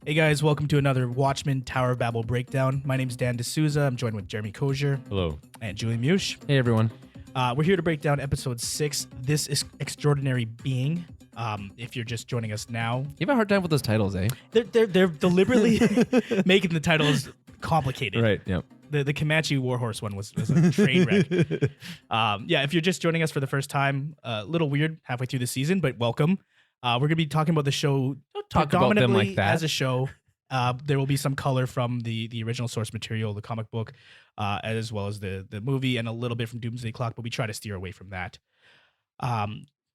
Hey guys, welcome to another Watchmen Tower of Babel breakdown. My name is Dan D'Souza. I'm joined with Jeremy Kozier. Hello. And Julian Meush. Hey everyone. We're here to break down episode 6, This is Extraordinary Being. If you're just joining us now, You have a hard time with those titles, eh? they're deliberately making the titles complicated. Right, yeah. The Comanche Warhorse one was a train wreck. If you're just joining us for the first time, a little weird halfway through the season, but welcome. We're going to be talking about the show talk about them predominantly like that. as a show. There will be some color from the original source material, the comic book, as well as the movie, and a little bit from Doomsday Clock, but we try to steer away from that.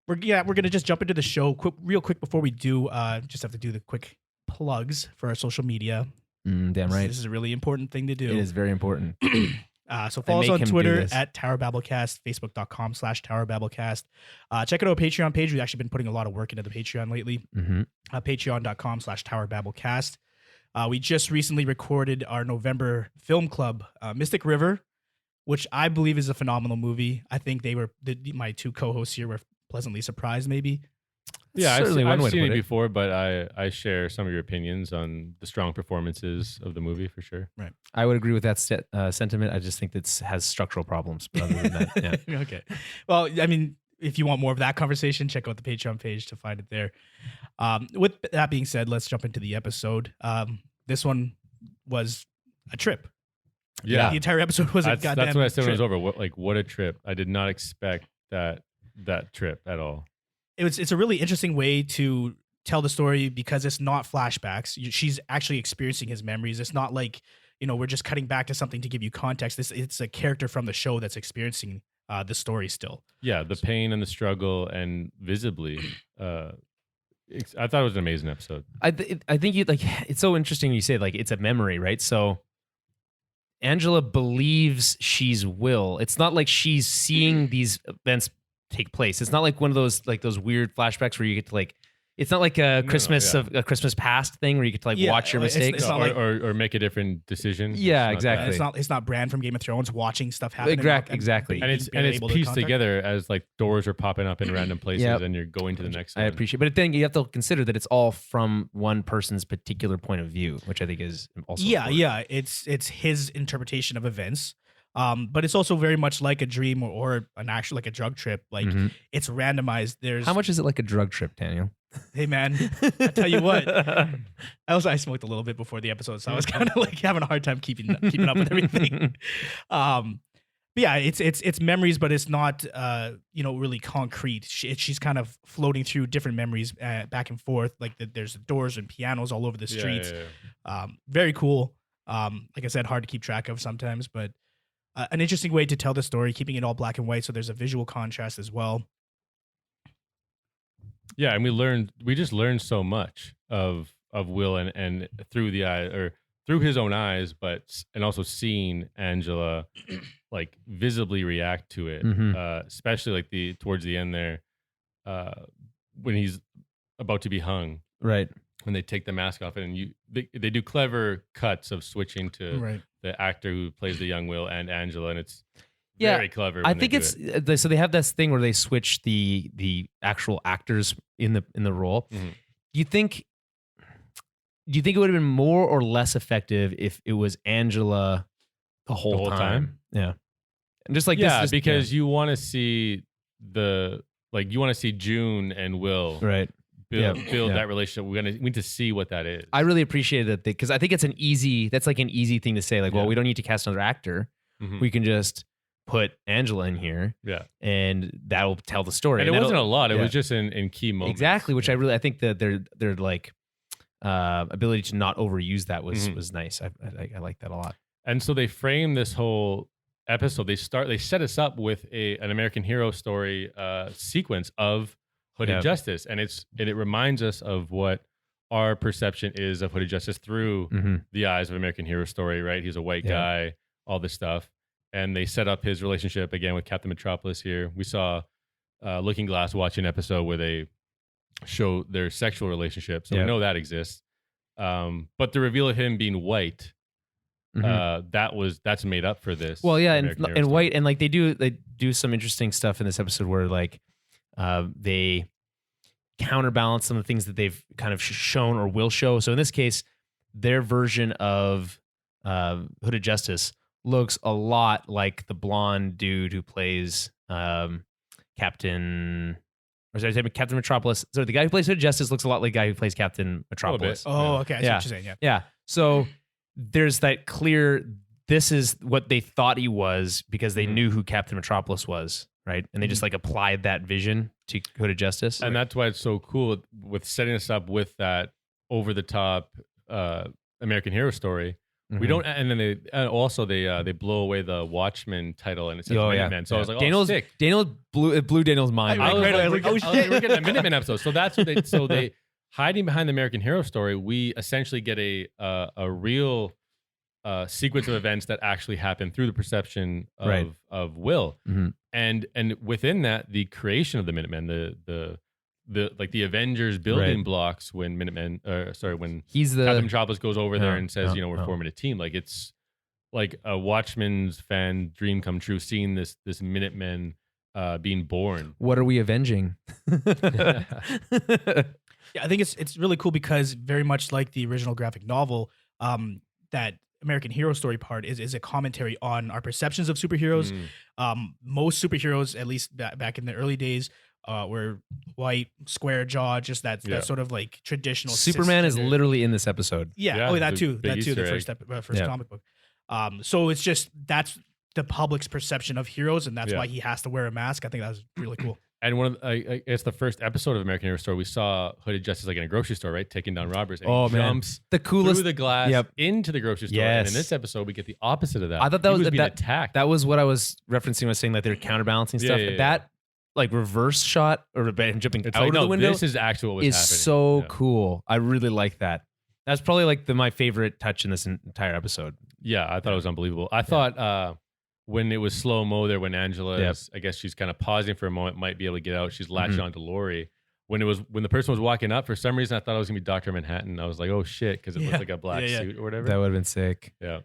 We're going to just jump into the show real quick before we do. Just have to do the quick plugs for our social media. Damn right. This is a really important thing to do. It is very important. So follow us make on him do Twitter this. at TowerBabbleCast, Facebook.com/TowerBabbleCast. Check out our Patreon page. We've actually been putting a lot of work into the Patreon lately. Mm-hmm. Patreon.com/TowerBabbleCast. We just recently recorded our November film club, Mystic River, which I believe is a phenomenal movie. I think my two co-hosts here were pleasantly surprised, maybe. Yeah, Certainly one I've way to seen put it it. before, but I share some of your opinions on the strong performances of the movie for sure. I would agree with that sentiment. I just think that has structural problems. But other than that, yeah. Okay. Well, I mean, if you want more of that conversation, check out the Patreon page to find it there. With that being said, let's jump into the episode. This one was a trip. Yeah, The entire episode was a that's goddamn what I said when it trip. was over. What a trip! I did not expect that trip at all. It's a really interesting way to tell the story because it's not flashbacks. She's actually experiencing his memories. It's not like, we're just cutting back to something to give you context. It's a character from the show that's experiencing the story still. Yeah, the pain and the struggle, and visibly, I thought it was an amazing episode. I think you it's so interesting you say it's a memory, right? So Angela believes she's Will. It's not like she's seeing these events take place. It's not like one of those those weird flashbacks where you get to it's not like a Christmas past thing where you get to watch your mistakes. It's not or make a different decision. Yeah, It's not exactly. that. It's not Bran from Game of Thrones watching stuff happen. Exactly. And it's able to pieced contact. together as doors are popping up in random places, Yep. and you're going to the next I one. appreciate, but then you have to consider that it's all from one person's particular point of view, which I think is also important. Yeah. It's his interpretation of events. But it's also very much like a dream or an actual like a drug trip. Mhm. It's randomized. There's How much is it like a drug trip, Daniel? Hey man, I tell you what. I smoked a little bit before the episode, so I was kind of having a hard time keeping up with everything. But yeah, it's memories, but it's not really concrete. She's kind of floating through different memories back and forth. There's doors and pianos all over the streets. Yeah. Very cool. Like I said, hard to keep track of sometimes, but an interesting way to tell the story, keeping it all black and white, so there's a visual contrast as well. Yeah, and we just learned so much of Will and through the eye or through his own eyes, and also seeing Angela visibly react to it, Mhm. especially towards the end there, when he's about to be hung, Right. when they take the mask off, and they do clever cuts of switching to Right. the actor who plays the young Will and Angela, and it's Yeah, very clever. I when they think do it's so they have this thing where they switch the actual actors in the role. Mhm. Do you think it would have been more or less effective if it was Angela the whole time? Yeah. And just because you want to see you want to see June and Will right. build Yeah. that relationship. We need to see what that is. I really appreciated that because I think it's an easy thing to say. Yeah. We don't need to cast another actor. Mhm. We can just put Angela in here, Yeah, and that'll tell the story. and it wasn't a lot. It yeah. was just in key moments. Exactly, which I think that their ability to not overuse that was nice. I like that a lot. And so they frame this whole episode. They set us up with an American hero story sequence of Hooded Yeah. Justice, and it reminds us of what our perception is of Hooded Justice through the eyes of American Hero story. Right? He's a white Yeah. guy, all this stuff. And they set up his relationship again with Captain Metropolis here. We saw Looking Glass watch an episode where they show their sexual relationship. So Yeah. we know that exists. But the reveal of him being white, that's made up for this. Well, yeah, American Hero and story. white, and they do some interesting stuff in this episode where they counterbalance some of the things that they've kind of shown or will show. So in this case, their version of Hooded Justice looks a lot like the blonde dude who plays Captain Metropolis. So the guy who plays Hooded Justice looks a lot like the guy who plays Captain Metropolis. Oh, okay. I see what you're saying. Yeah. Yeah. So there's that clear, this is what they thought he was because they knew who Captain Metropolis was, right? And they just like applied that vision to Hooded Justice. And that's why it's so cool with setting us up with that over the top American hero story. We don't, and then they blow away the Watchmen title and it says Minutemen. So I was like, Daniel it blew Daniel's mind. I was like, oh shit, we're getting a Minutemen episode. So that's what they hiding behind the American hero story. We essentially get a real sequence of events that actually happen through the perception of Will, and within that, the creation of the Minutemen, the like the Avengers building blocks when Captain Metropolis goes over there and says, we're forming a team. Like it's like a Watchmen's fan dream come true, seeing this Minutemen being born. What are we avenging? Yeah, I think it's really cool because very much like the original graphic novel, that American hero story part is a commentary on our perceptions of superheroes. Most superheroes, at least back in the early days, were white, square jaw, just that sort of like traditional. Superman is literally in this episode. Yeah. That too. The first comic book. So it's just that's the public's perception of heroes, and that's why he has to wear a mask. I think that's really cool. And one of it's the first episode of American Hero Story. We saw Hooded Justice like in a grocery store, right, taking down robbers. And he jumps the coolest through the glass into the grocery store. Yes. And in this episode, we get the opposite of that. I thought that was being attacked. That was what I was referencing when I was saying that they're counterbalancing stuff. That like reverse shot or jumping out of the window. This is actually what was happening. So cool. I really like that. That's probably like my favorite touch in this entire episode. Yeah, I thought it was unbelievable. I thought when it was slow-mo there, when Angela is, I guess she's kind of pausing for a moment, might be able to get out. She's latching onto Lori. When the person was walking up, for some reason I thought it was gonna be Dr. Manhattan. I was like, oh shit, because it looks like a black suit or whatever. That would have been sick. Yeah.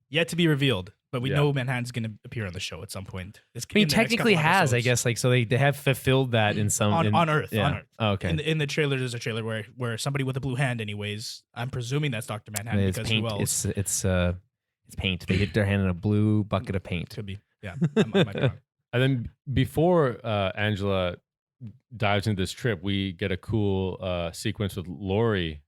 Yet to be revealed, but we know Manhattan's going to appear on the show at some point. Technically has, I guess. Like, so they have fulfilled that in some on Earth. Yeah. On Earth. Oh, okay. In the trailer, there's a trailer where somebody with a blue hand. Anyways, I'm presuming that's Dr. Manhattan because paint. who else? It's paint. They get their hand in a blue bucket of paint. Could be. Yeah. I might be wrong. And then before Angela dives into this trip, we get a cool sequence with Lori.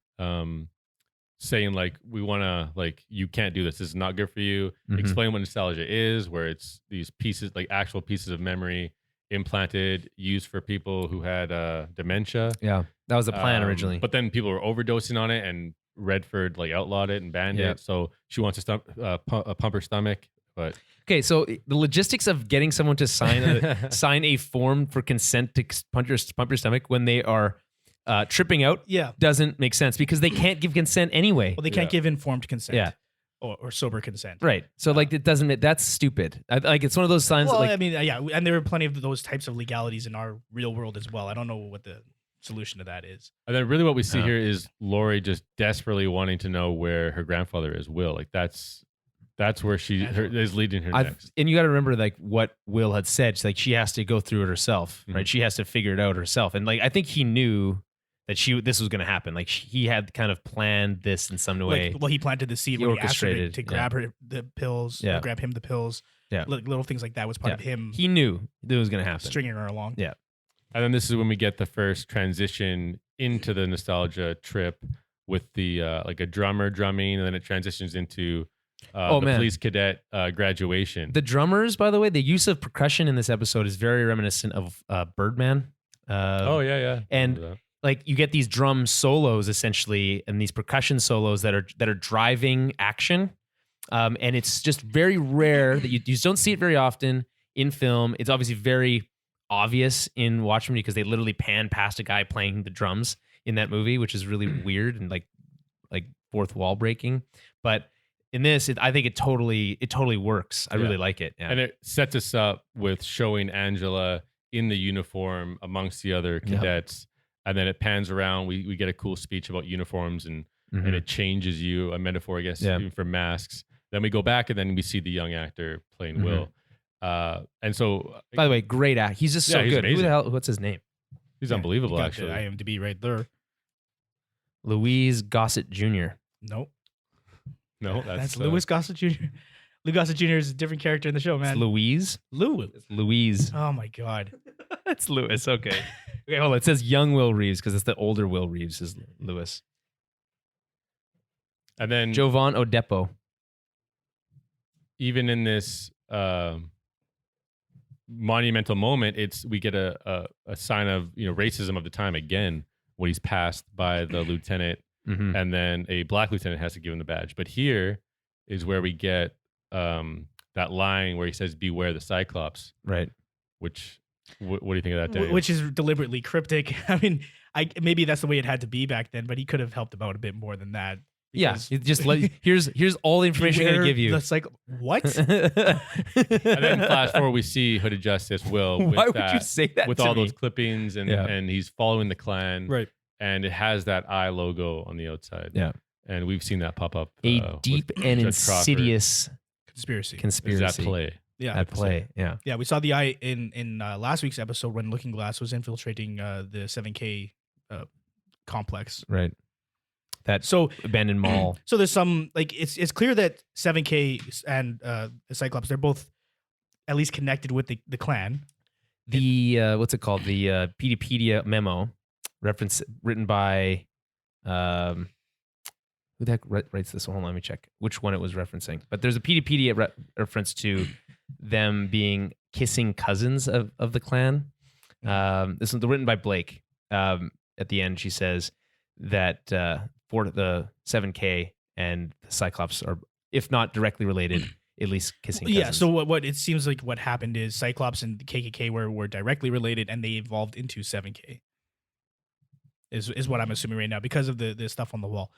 Saying like, we want to, like, you can't do this. This is not good for you. Explain what nostalgia is, where it's these pieces, like actual pieces of memory implanted, used for people who had dementia. Yeah, that was the plan originally. But then people were overdosing on it, and Redford like outlawed it and banned it. So she wants to pump her stomach. But okay, so the logistics of getting someone to sign a form for consent to pump your stomach when they are tripping out doesn't make sense because they can't give consent anyway. Well, they can't give informed consent. Yeah. Or sober consent. Right. So like it doesn't, that's stupid. Like it's one of those signs. Well, like, I mean, and there are plenty of those types of legalities in our real world as well. I don't know what the solution to that is. And then really what we see here is Lori just desperately wanting to know where her grandfather is, Will. Like that's where she is leading her next. And you got to remember like what Will had said. It's like she has to go through it herself, right? She has to figure it out herself. And like I think he knew that this was going to happen. Like he had kind of planned this in some way. Well, he planted the seed when he asked her to grab her the pills, grab him the pills. Yeah, little things like that was part of him. He knew that was going to happen, stringing her along. Yeah, and then this is when we get the first transition into the nostalgia trip with the like a drummer drumming, and then it transitions into police cadet graduation. The drummers, by the way, the use of percussion in this episode is very reminiscent of Birdman. And like you get these drum solos essentially, and these percussion solos that are driving action, and it's just very rare that you just don't see it very often in film. It's obviously very obvious in Watchmen because they literally pan past a guy playing the drums in that movie, which is really weird and like fourth wall breaking. But in this, I think it totally works. I really like it, and it sets us up with showing Angela in the uniform amongst the other cadets. And then it pans around. We get a cool speech about uniforms and it changes you, a metaphor, I guess, even for masks. Then we go back and then we see the young actor playing Will. And so, by the way, great act. He's just so good. Amazing. Who the hell? What's his name? He's unbelievable, actually. IMDb right there. Louise Gossett Jr. Nope. No, That's Louis Gossett Jr. Lou Gossett Jr. is a different character in the show, man. It's Louise. It's Louise. Oh my god. It's Louis. Okay. Okay, hold on. It says young Will Reeves because it's the older Will Reeves is Louis. And then Jovan Odepo. even in this monumental moment, we get a sign of racism of the time again when he's passed by the lieutenant, and then a black lieutenant has to give him the badge. But here is where we get that line where he says, "Beware the Cyclops." Right. Which what do you think of that, Daniel? Which is deliberately cryptic. I mean, maybe that's the way it had to be back then, but he could have helped him out a bit more than that. Yeah, just here's all the information I'm gonna give you. What? And then flash forward, we see Hooded Justice Will with Why would you say that with to all me? those clippings and he's following the clan, Right. And it has that eye logo on the outside. Yeah. And we've seen that pop up. A with deep and Judge Crawford. insidious Conspiracy. Is that play? Yeah. At play. Yeah. Yeah, we saw the eye in last week's episode when Looking Glass was infiltrating the 7K complex. Right. That So abandoned mall. So there's some it's clear that 7K and the Cyclops, they're both at least connected with the clan. The what's it called? The Pedia memo reference written by who the heck writes this one? Hold on, let me check which one it was referencing. But there's a Pedia reference to them being kissing cousins of the clan. This is written by Blake. At the end, she says that for the 7K and the Cyclops are, if not directly related, at least kissing cousins. Yeah, so what it seems like what happened is Cyclops and the KKK were directly related, and they evolved into 7K. Is what I'm assuming right now because of the stuff on the wall,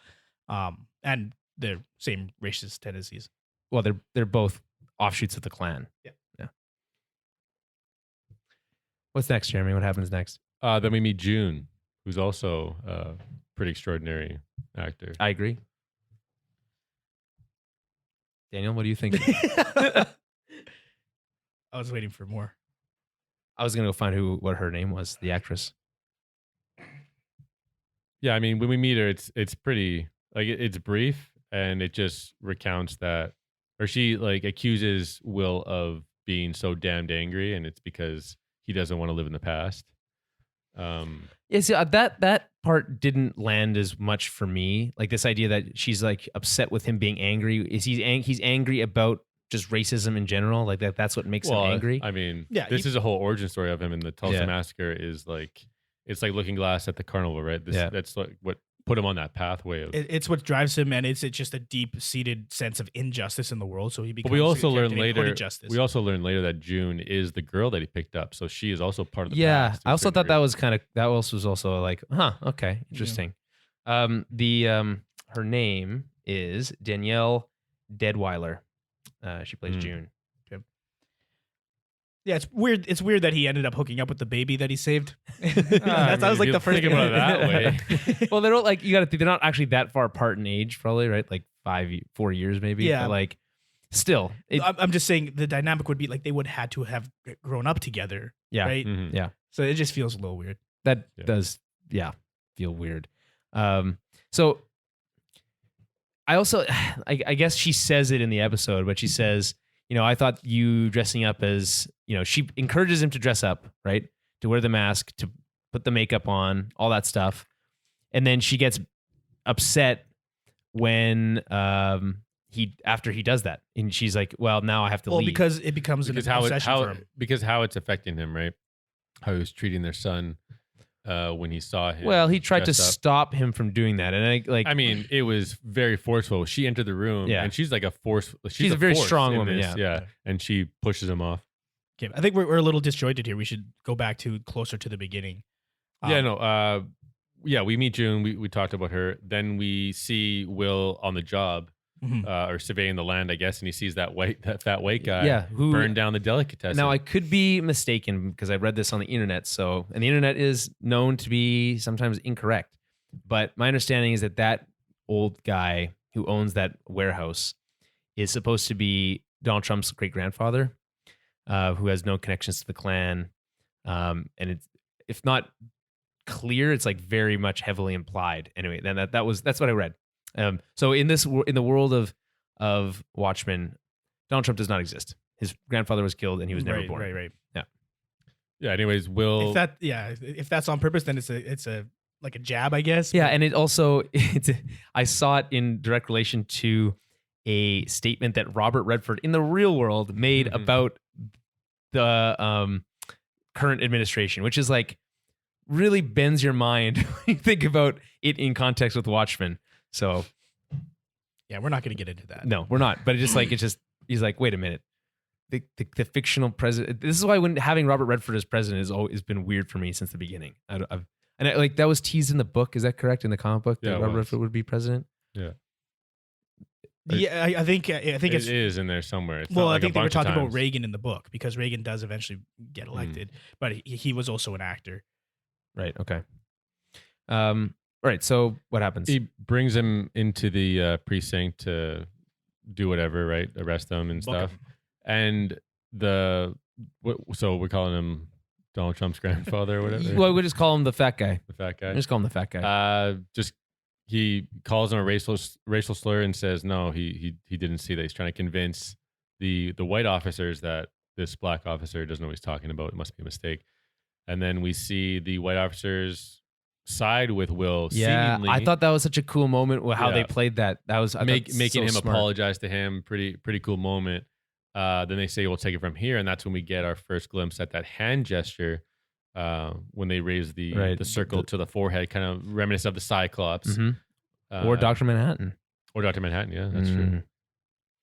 and their same racist tendencies. Well, they're both offshoots of the clan. Yeah. What's next, Jeremy? What happens next? Then we meet June, who's also a pretty extraordinary actor. I agree. Daniel, what do you think? I was waiting for more. I was gonna go find what her name was, the actress. Yeah, I mean, when we meet her, it's pretty it's brief, and it just recounts that, or she accuses Will of being so damned angry, and it's because he doesn't want to live in the past. Yeah, see, that part didn't land as much for me. Like this idea that she's upset with him being angry. Is he's angry about just racism in general? Like that's what makes him angry. I mean, Yeah, this is a whole origin story of him in the Tulsa Massacre. Is it's like Looking Glass at the carnival, right? That's what put him on that pathway of. It's what drives him, and it's just a deep-seated sense of injustice in the world. So he becomes. But we also a learn character named later. Hooded Justice. We also learn later that June is the girl that he picked up, so she is also part of the. Yeah, past I also thought that was. was also okay, interesting. Her name is Danielle Deadweiler. She plays June. Yeah, it's weird. It's weird that he ended up hooking up with the baby that he saved. I that was mean, the if first you think about it that way. Well, they're not you got to think they're not actually that far apart in age, probably, right? 4 years maybe. Yeah. But still, I'm just saying the dynamic would be they would had to have grown up together. yeah, Right. Mhm. yeah. So it just feels a little weird. That Yeah. does, feel weird. So I also, I guess she says it in the episode, but she says, I thought you dressing up as, she encourages him to dress up, right? To wear the mask, to put the makeup on, all that stuff. And then she gets upset when after he does that. And she's like, well, now I have to leave. Because it becomes an obsession for him. Because how it's affecting him, right? How he was treating their son when he saw him. Well, he tried to dressed up. stop him from doing that. And I mean, it was very forceful. She entered the room, Yeah. and she's like a force. She's a very force strong in woman, this, yeah. And she pushes him off. Okay, I think we're a little disjointed here. We should go back to closer to the beginning. We meet June. We talked about her. Then we see Will on the job, or surveying the land, I guess, and he sees that fat white guy, who burn down the delicatessen. Now, I could be mistaken because I read this on the internet. And the internet is known to be sometimes incorrect. But my understanding is that old guy who owns that warehouse is supposed to be Donald Trump's great grandfather, who has no connections to the Klan. And it's, if not clear, it's very much heavily implied. Anyway, then that's what I read. So in the world of of Watchmen, Donald Trump does not exist. His grandfather was killed and he was never born. Right. Yeah. Anyways, Will. If that's on purpose, then it's a like a jab, I guess. Yeah, and it also I saw it in direct relation to a statement that Robert Redford in the real world made about the current administration, which is like really bends your mind when you think about it in context with Watchmen. So yeah, we're not going to get into that. no, we're not. But it's just he's like, wait a minute. The fictional president. This is why when having Robert Redford as president has always been weird for me since the beginning. Like that was teased in the book. Is that correct in the comic book that Robert Redford would be president? Yeah. Yeah, I think it is in there somewhere. It's well, not I like think a they were bunch of talking about times. Reagan in the book because Reagan does eventually get elected, but he was also an actor. Right. Okay. All right. So what happens? He brings him into the precinct to do whatever, right? Arrest them and Book stuff. him. And so we're calling him Donald Trump's grandfather or whatever. Well, we just call him the fat guy. The fat guy. Just call him the fat guy. He calls him a racial slur and says no, he didn't see that. He's trying to convince the white officers that this black officer doesn't know what he's talking about. It must be a mistake. And then we see the white officers side with Will. Yeah, seemingly, I thought that was such a cool moment with how they played that. That was making him smart. apologize to him. Pretty cool moment. Then they say we'll take it from here, and that's when we get our first glimpse at that hand gesture when they raise the circle to the forehead, kind of reminiscent of the Cyclops, or Dr. Manhattan. Or Dr. Manhattan. Yeah, that's true.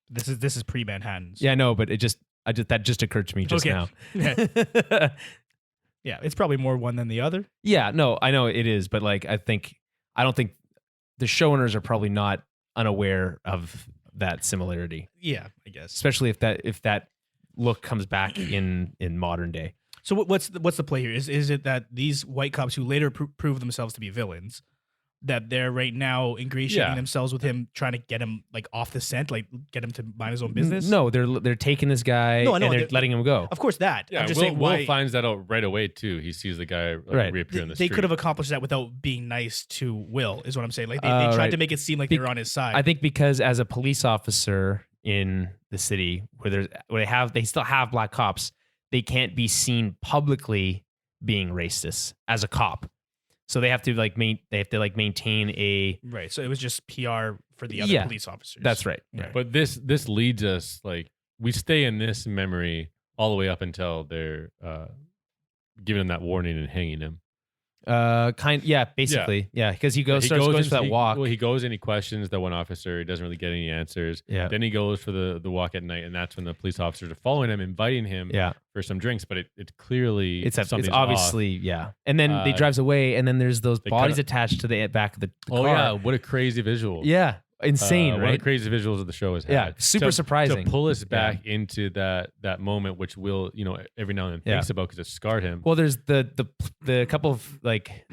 This is pre-Manhattan's. Yeah, no, but that just occurred to me just now. Yeah, it's probably more one than the other. Yeah, no, I know it is, but like I don't think the showrunners are probably not unaware of that similarity. Yeah, I guess. Especially if that look comes back in modern day. So what's the play here? Is it that these white cops who later prove themselves to be villains, that they're right now ingratiating themselves with him, trying to get him like off the scent, like get him to mind his own business? No, they're taking this guy and they're letting him go. Of course, that. Yeah, I'm just saying Will finds that out right away too. He sees the guy reappear in the street. They could have accomplished that without being nice to Will, is what I'm saying. Like they tried to make it seem like they were on his side. I think because as a police officer in the city where they still have black cops, they can't be seen publicly being racist as a cop. So they have to maintain a right. So it was just PR for the other police officers. That's right. Yeah. But this leads us, like, we stay in this memory all the way up until they're giving him that warning and hanging him. Basically, because he starts going for that walk. Well, he goes and he questions the one officer. He doesn't really get any answers. Yeah. Then he goes for the walk at night, and that's when the police officers are following him, inviting him for some drinks. But it's clearly it's obviously off. And then they drives away, and then there's those bodies attached to the back of the car. Oh yeah, what a crazy visual! Yeah, insane, right? One of the crazy visuals of the show has had. Yeah, super surprising to pull us back into that moment, which Will, every now and then thinks about because it scarred him. Well, there's the couple of like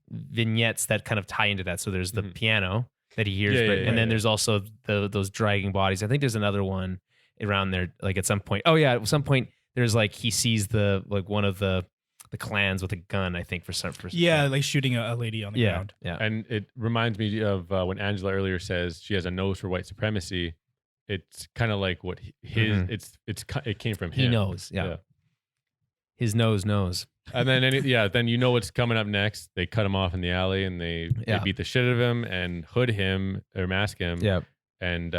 vignettes that kind of tie into that. So there's the piano that he hears, and then there's also those dragging bodies. I think there's another one around there, like at some point. Oh yeah, at some point there's like he sees one of the clans with a gun. I think for like shooting a lady on the ground. Yeah, and it reminds me of when Angela earlier says she has a nose for white supremacy. It's kind of like what it came from him. He knows. Yeah. His nose knows. And then then what's coming up next. They cut him off in the alley and they beat the shit out of him and hood him or mask him. Yeah. And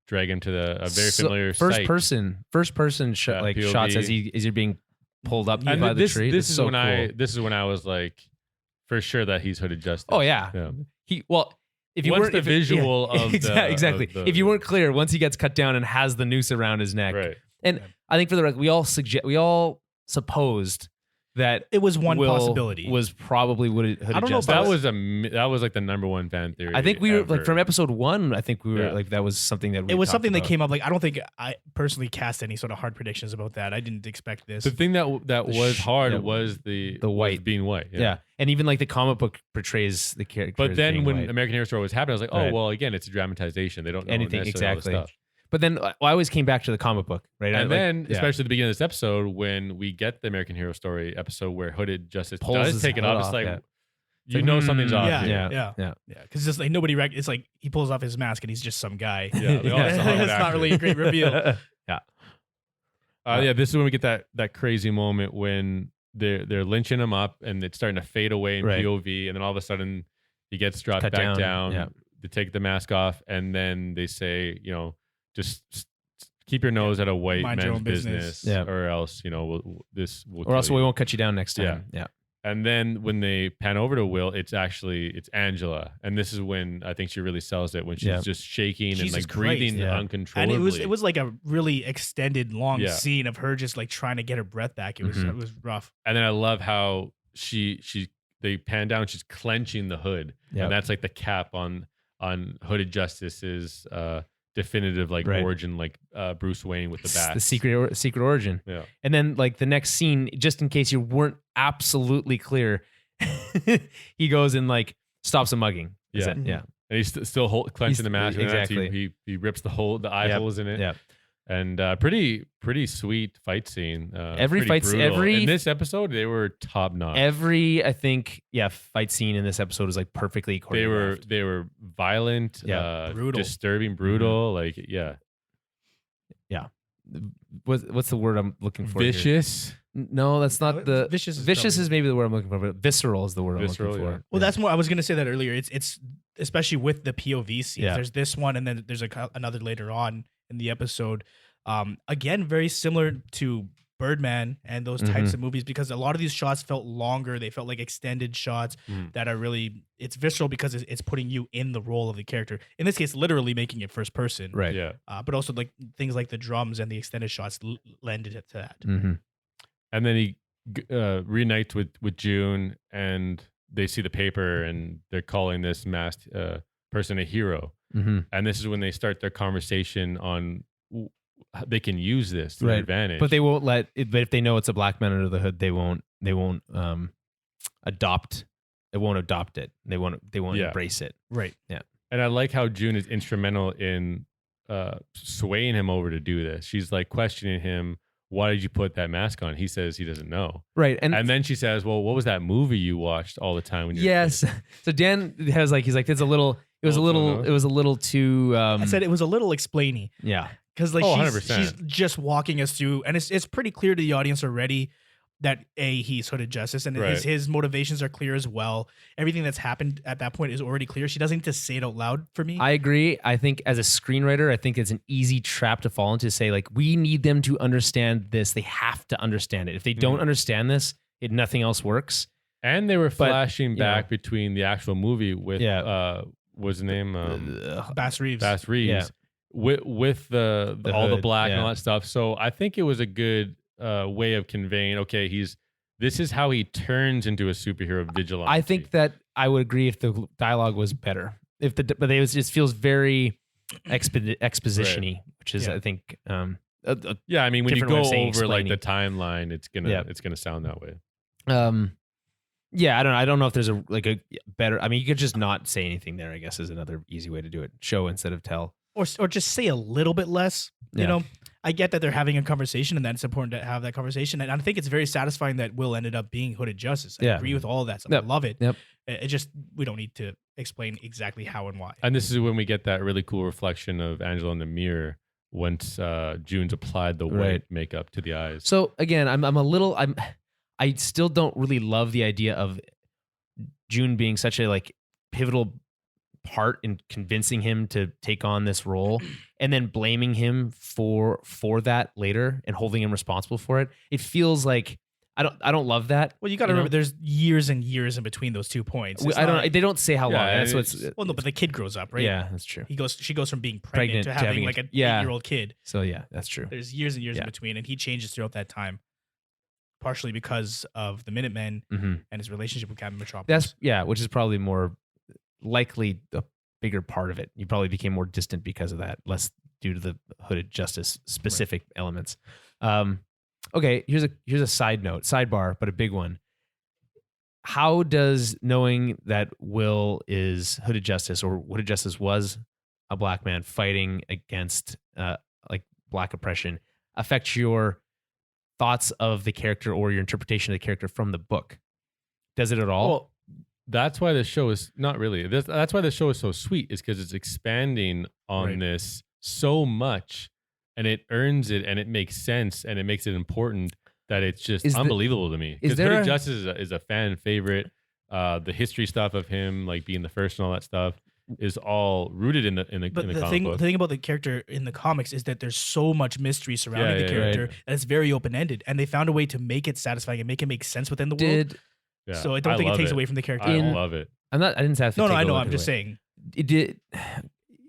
drag him to a very familiar first site. person shots as you're being pulled up by the tree. This is when I was like, for sure that he's hooded justice. Oh yeah. If you Once weren't the visual of the, exactly. If you weren't clear, once he gets cut down and has the noose around his neck, right? And I think for the record, we all supposed that it was one Will possibility. Was probably hooded justice. I don't know if that was like the number one fan theory. I think we ever. were like from episode 1. I think we were like that was something that it was something that came up. Like I don't think I personally cast any sort of hard predictions about that. I didn't expect this. The thing that was hard was the white being white. Yeah, and even like the comic book portrays the character. But then when white. American Hero Story was happening, I was like, oh well, again, it's a dramatization. They don't know anything exactly. But then I always came back to the comic book, right? And then, especially at the beginning of this episode, when we get the American Hero Story episode where Hooded Justice does take it off, it's like, you know something's off. Yeah, here. yeah. Because it's like nobody. It's like he pulls off his mask and he's just some guy. Yeah, they all It's sound like not actors. really a great reveal. This is when we get that crazy moment when they're lynching him up and it's starting to fade away in Right. POV, and then all of a sudden he gets dropped Cut back down. Yeah. They take the mask off, and then they say, just keep your nose at a white Mind your man's own business, business. Yeah. or else this will. Or else kill we you. won't cut you down next time. Yeah. And then when they pan over to Will, it's Angela, and this is when I think she really sells it, when she's just shaking and Jesus like breathing Christ. Yeah. uncontrollably. And it was like a really extended, long Yeah. scene of her just like trying to get her breath back. It was rough. And then I love how they pan down, she's clenching the hood, Yep. and that's like the cap on Hooded Justice's definitive like Right. origin, like Bruce Wayne with the It's bat. the secret origin. Yeah. And then like the next scene, just in case you weren't absolutely clear, he goes and like stops a mugging. Is Yeah. that- yeah. And he's still clenching the mask. And that's- exactly. He rips the eye Yep. holes in it. Yeah. And pretty sweet fight scene. Every pretty fight- brutal. every- in this episode, they were top notch. I think, fight scene in this episode is like perfectly choreographed. They were violent, Brutal. disturbing, brutal. Like What's the word I'm looking for? here? vicious. No, that's not the Vicious is Vicious probably- is maybe the word I'm looking for, but visceral is the word Visceral, I'm looking yeah. for. Well, that's more. I was gonna say that earlier. It's especially with the POV scenes. Yeah. There's this one, and then there's another later on in the episode. Again, very similar to Birdman and those types of movies, because a lot of these shots felt longer. They felt like extended shots that are really. It's visceral because it's putting you in the role of the character. In this case, literally making it first person. right. Yeah. But also like things like the drums and the extended shots lended it to that. Mm-hmm. And then he reunites with June, and they see the paper, and they're calling this masked person a hero. Mm-hmm. And this is when they start their conversation on they can use this to their Right. advantage. But they won't let it, but if they know it's a black man under the hood, they won't adopt it. They won't Yeah. embrace it. Right. And I like how June is instrumental in swaying him over to do this. She's like questioning him, why did you put that mask on? He says he doesn't know. Right. And then she says, well, what was that movie you watched all the time when you were a yes. kid?" So Dan he's like, it was a little too I said it was a little explainy. yeah. Because like Oh, she's 100%. just walking us through, and it's pretty clear to the audience already that he's Hooded Justice, and Right. his motivations are clear as well. Everything that's happened at that point is already clear. She doesn't need to say it out loud for me. I agree. I think as a screenwriter, I think it's an easy trap to fall into, say like, we need them to understand this. They have to understand it. If they don't understand this, nothing else works. And they were But, flashing you back know. between the actual movie with what's the name? Bass Reeves. Bass Reeves. Yeah. With the all the hood, black and yeah. all that stuff. So I think it was a good way of conveying, okay, this is how he turns into a superhero vigilante. I think that I would agree if the dialogue was better. But it just feels very exposition-y, which is Yeah. I think yeah, I mean, when you different way go of saying over like the explaining. timeline, it's gonna sound that way. yeah, I don't know if there's a better. I mean, you could just not say anything there, I guess, is another easy way to do it. Show instead of tell. or just say a little bit less. Yeah. You know, I get that they're having a conversation, and that it's important to have that conversation. And I think it's very satisfying that Will ended up being Hooded Justice. I Yeah. agree with all of that stuff. Yep. I love it. Yep. It just, we don't need to explain exactly how and why. And this is when we get that really cool reflection of Angela in the mirror once June's applied the white Right. makeup to the eyes. So again, I still don't really love the idea of June being such a pivotal part in convincing him to take on this role and then blaming him for that later and holding him responsible for it. It feels like I don't love that. Well, you got to remember, there's years and years in between those 2 points. It's not- They don't say how Yeah, long. That's and what's Well, no, but the kid grows up, right? Yeah, that's true. She goes from being pregnant to having having like a- an yeah. 8-year-old kid. So yeah, that's true. There's years and years in Yeah. between, and he changes throughout that time, partially because of the Minutemen Mm-hmm. and his relationship with Captain Metropolis. Which is probably more likely the bigger part of it. You probably became more distant because of that, less due to the Hooded Justice specific elements. Okay, here's a sidebar, but a big one. How does knowing that Will is Hooded Justice, or Hooded Justice was a black man fighting against black oppression, affect your thoughts of the character or your interpretation of the character from the book? Does it at all? Well, that's why the show is not really. That's why the show is so sweet. Is because it's expanding on Right. this so much, and it earns it, and it makes sense, and it makes it important that it's just unbelievable to me. Because Hooded Justice is a fan favorite. The history stuff of him like being the first and all that stuff is all rooted in the But the comic book. thing about the character in the comics is that there's so much mystery surrounding the character, and it's very open ended. And they found a way to make it satisfying and make it make sense within the world. Yeah, So I don't think it takes away from the character. I at all. love it. I didn't have to. No, take I a know. look I'm at just it. saying. It did.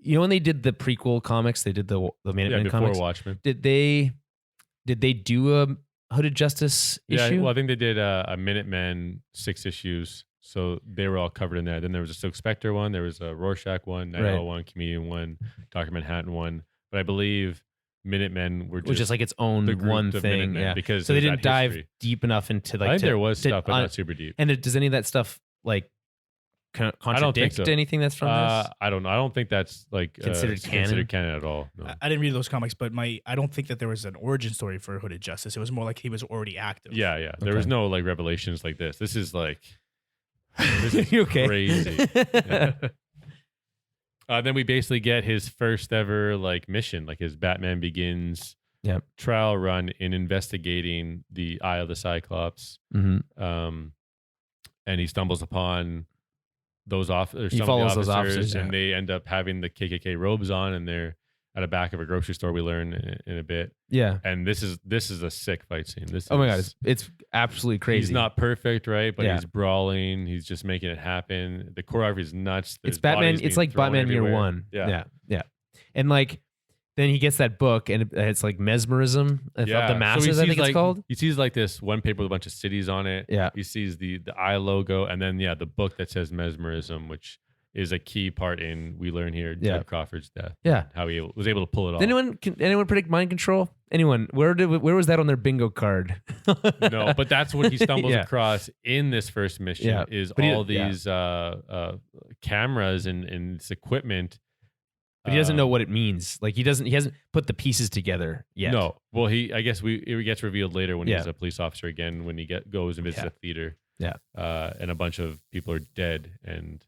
You know when they did the prequel comics, they did the Minutemen Before comics. Watchmen. Did they do a Hooded Justice issue? Well, I think they did a Minutemen 6 issues, so they were all covered in there. Then there was a Silk Spectre one, there was a Rorschach one, Night Owl one, Comedian one, Dr. Manhattan one. But I believe Minutemen were just like its own one thing. Yeah, because so they there's didn't that dive history. deep enough into like. I think there was stuff, but not super deep. And does any of that stuff like contradict anything that's from this? I don't know. I don't think that's like Considered canon at all. No. I didn't read those comics, but I don't think that there was an origin story for Hooded Justice. It was more like he was already active. Yeah. There was no like revelations like this. This is like this is okay? Crazy. Yeah. Then we basically get his first ever like mission, like his Batman Begins trial run in investigating the Eye of the Cyclops. Mm-hmm. And he stumbles upon those officers. He follows those officers, and they end up having the KKK robes on, and they're at the back of a grocery store. We learn in a bit. Yeah. And this is a sick fight scene. Oh my god, it's absolutely crazy. He's not perfect, right? But he's brawling. He's just making it happen. The choreography is nuts. It's Batman. It's like Batman Year One. Yeah. And like then he gets that book, and it's like mesmerism of the masses. So I think it's called. He sees like this one paper with a bunch of cities on it. Yeah. He sees the eye logo, and then the book that says mesmerism, which is a key part in we learn here Ted Crawford's death. Yeah. How he was able to pull it off. Did anyone predict mind control? Anyone? Where was that on their bingo card? No, but that's what he stumbles across in this first mission is all these cameras and this equipment. But he doesn't know what it means. Like he hasn't put the pieces together yet. No. Well, I guess it gets revealed later when he's a police officer again, when he goes and visits a theater. Yeah. And a bunch of people are dead, and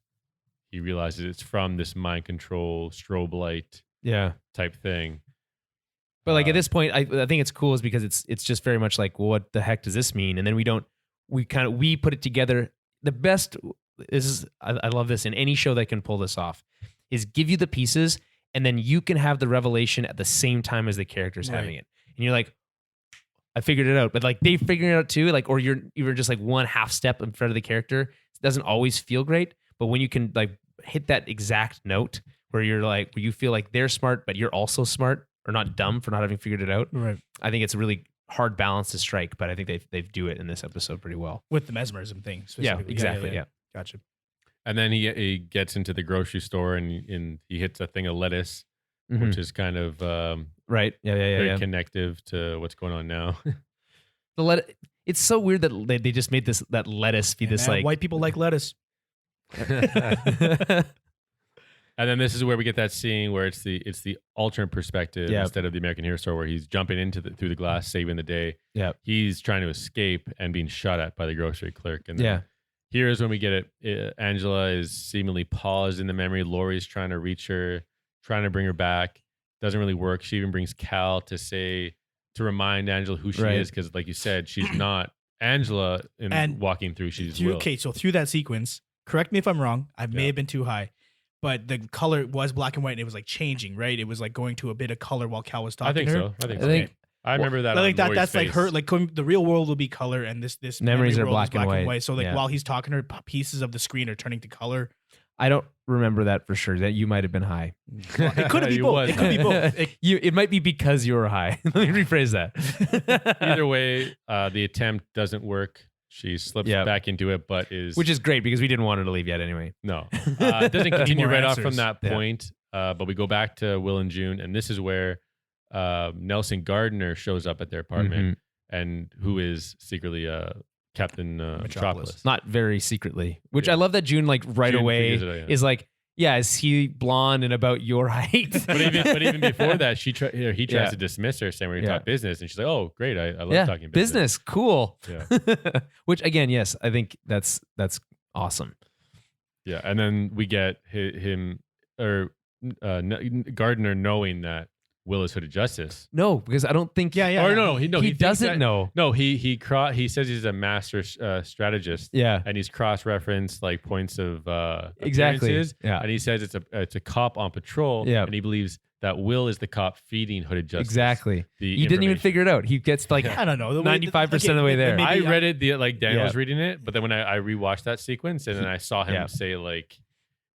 he realizes it's from this mind control strobe light type thing. But like at this point, I think it's cool is because it's just very much like, well, what the heck does this mean? And then we put it together. The best I love this in any show that can pull this off is give you the pieces, and then you can have the revelation at the same time as the character's having it. And you're like, I figured it out. But like they figuring it out too, like, or you're just like one half step in front of the character. It doesn't always feel great. But when you can like hit that exact note where you're like, where you feel like they're smart, but you're also smart or not dumb for not having figured it out. Right. I think it's a really hard balance to strike, but I think they do it in this episode pretty well. With the mesmerism thing. Yeah, exactly. Yeah. Gotcha. And then he gets into the grocery store and he hits a thing of lettuce, which is kind of right. very connective to what's going on now. It's so weird that they just made that lettuce be this like white people like lettuce. And then this is where we get that scene where it's the alternate perspective instead of the American Hero Store, where he's jumping through the glass, saving the day. Yeah, he's trying to escape and being shot at by the grocery clerk. And then here's when we get it. Angela is seemingly paused in the memory. Laurie's trying to reach her, trying to bring her back. Doesn't really work. She even brings Cal to remind Angela who she is, because like you said, she's not Angela. Walking through, she's Will. Okay, so through that sequence, correct me if I'm wrong. I may have been too high, but the color was black and white, and it was like changing, right? It was like going to a bit of color while Cal was talking. I think to her. so. I think I remember that. Like on that's face. like her. Like the real world will be color, and this memories are world black is and white. So like while he's talking to her, pieces of the screen are turning to color. I don't remember that for sure. That you might have been high. Well, it could be both. It could be both. It might be because you were high. Let me rephrase that. Either way, the attempt doesn't work. She slips back into it, which is great because we didn't want her to leave yet anyway. No, it doesn't continue right off from answers. that point. But we go back to Will and June, and this is where Nelson Gardner shows up at their apartment, and who is secretly Captain Metropolis. Not very secretly, which I love that June like right June away is like, is he blonde and about your height? but even before that, he tries to dismiss her, saying we're gonna talk business, and she's like, "Oh, great, I love talking business. Cool." Yeah. Which again, yes, I think that's awesome. Yeah, and then we get him or Gardner knowing that Will is Hooded Justice. No, because I don't think. Or no, he he doesn't know. No, he says he's a master strategist. Yeah, and he's cross-referenced like points of exactly. appearances. Yeah, and he says it's a cop on patrol. Yeah, and he believes that Will is the cop feeding Hooded Justice. Exactly. He didn't even figure it out. He gets like I don't know 95% of the way there. I read it Dan was reading it, but then when I rewatched that sequence and then I saw him say like.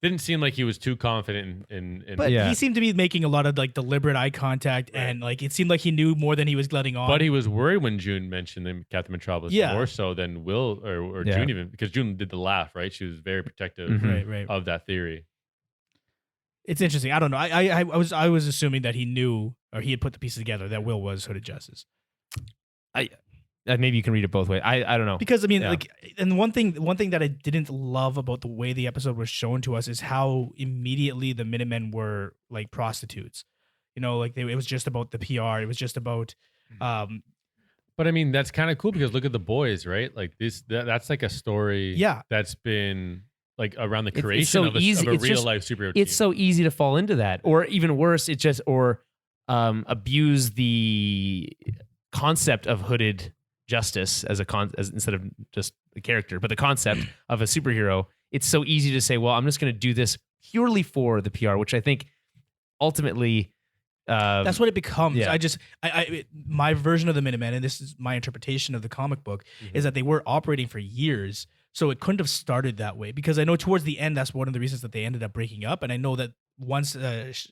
Didn't seem like he was too confident in but he seemed to be making a lot of like deliberate eye contact and like it seemed like he knew more than he was letting on. But he was worried when June mentioned him, Captain Metropolis, more so than Will or June even, because June did the laugh, right? She was very protective of that theory. It's interesting. I don't know. I was assuming that he knew or he had put the pieces together that Will was Hooded Justice. Maybe you can read it both ways. I don't know. Because I mean, like, and one thing that I didn't love about the way the episode was shown to us is how immediately the Minutemen were like prostitutes. You know, like it was just about the PR. It was just about. But I mean, that's kind of cool because look at the boys, right? Like that's like a story. That's been like around the creation of a real life superhero. It's so easy to fall into that, or even worse, abuse the concept of hooded justice as instead of just the character, but the concept of a superhero. It's so easy to say, well, I'm just going to do this purely for the PR, which I think ultimately that's what it becomes. Yeah. My version of the Minutemen, and this is my interpretation of the comic book, is that they were operating for years. So it couldn't have started that way because I know towards the end, that's one of the reasons that they ended up breaking up. And I know that once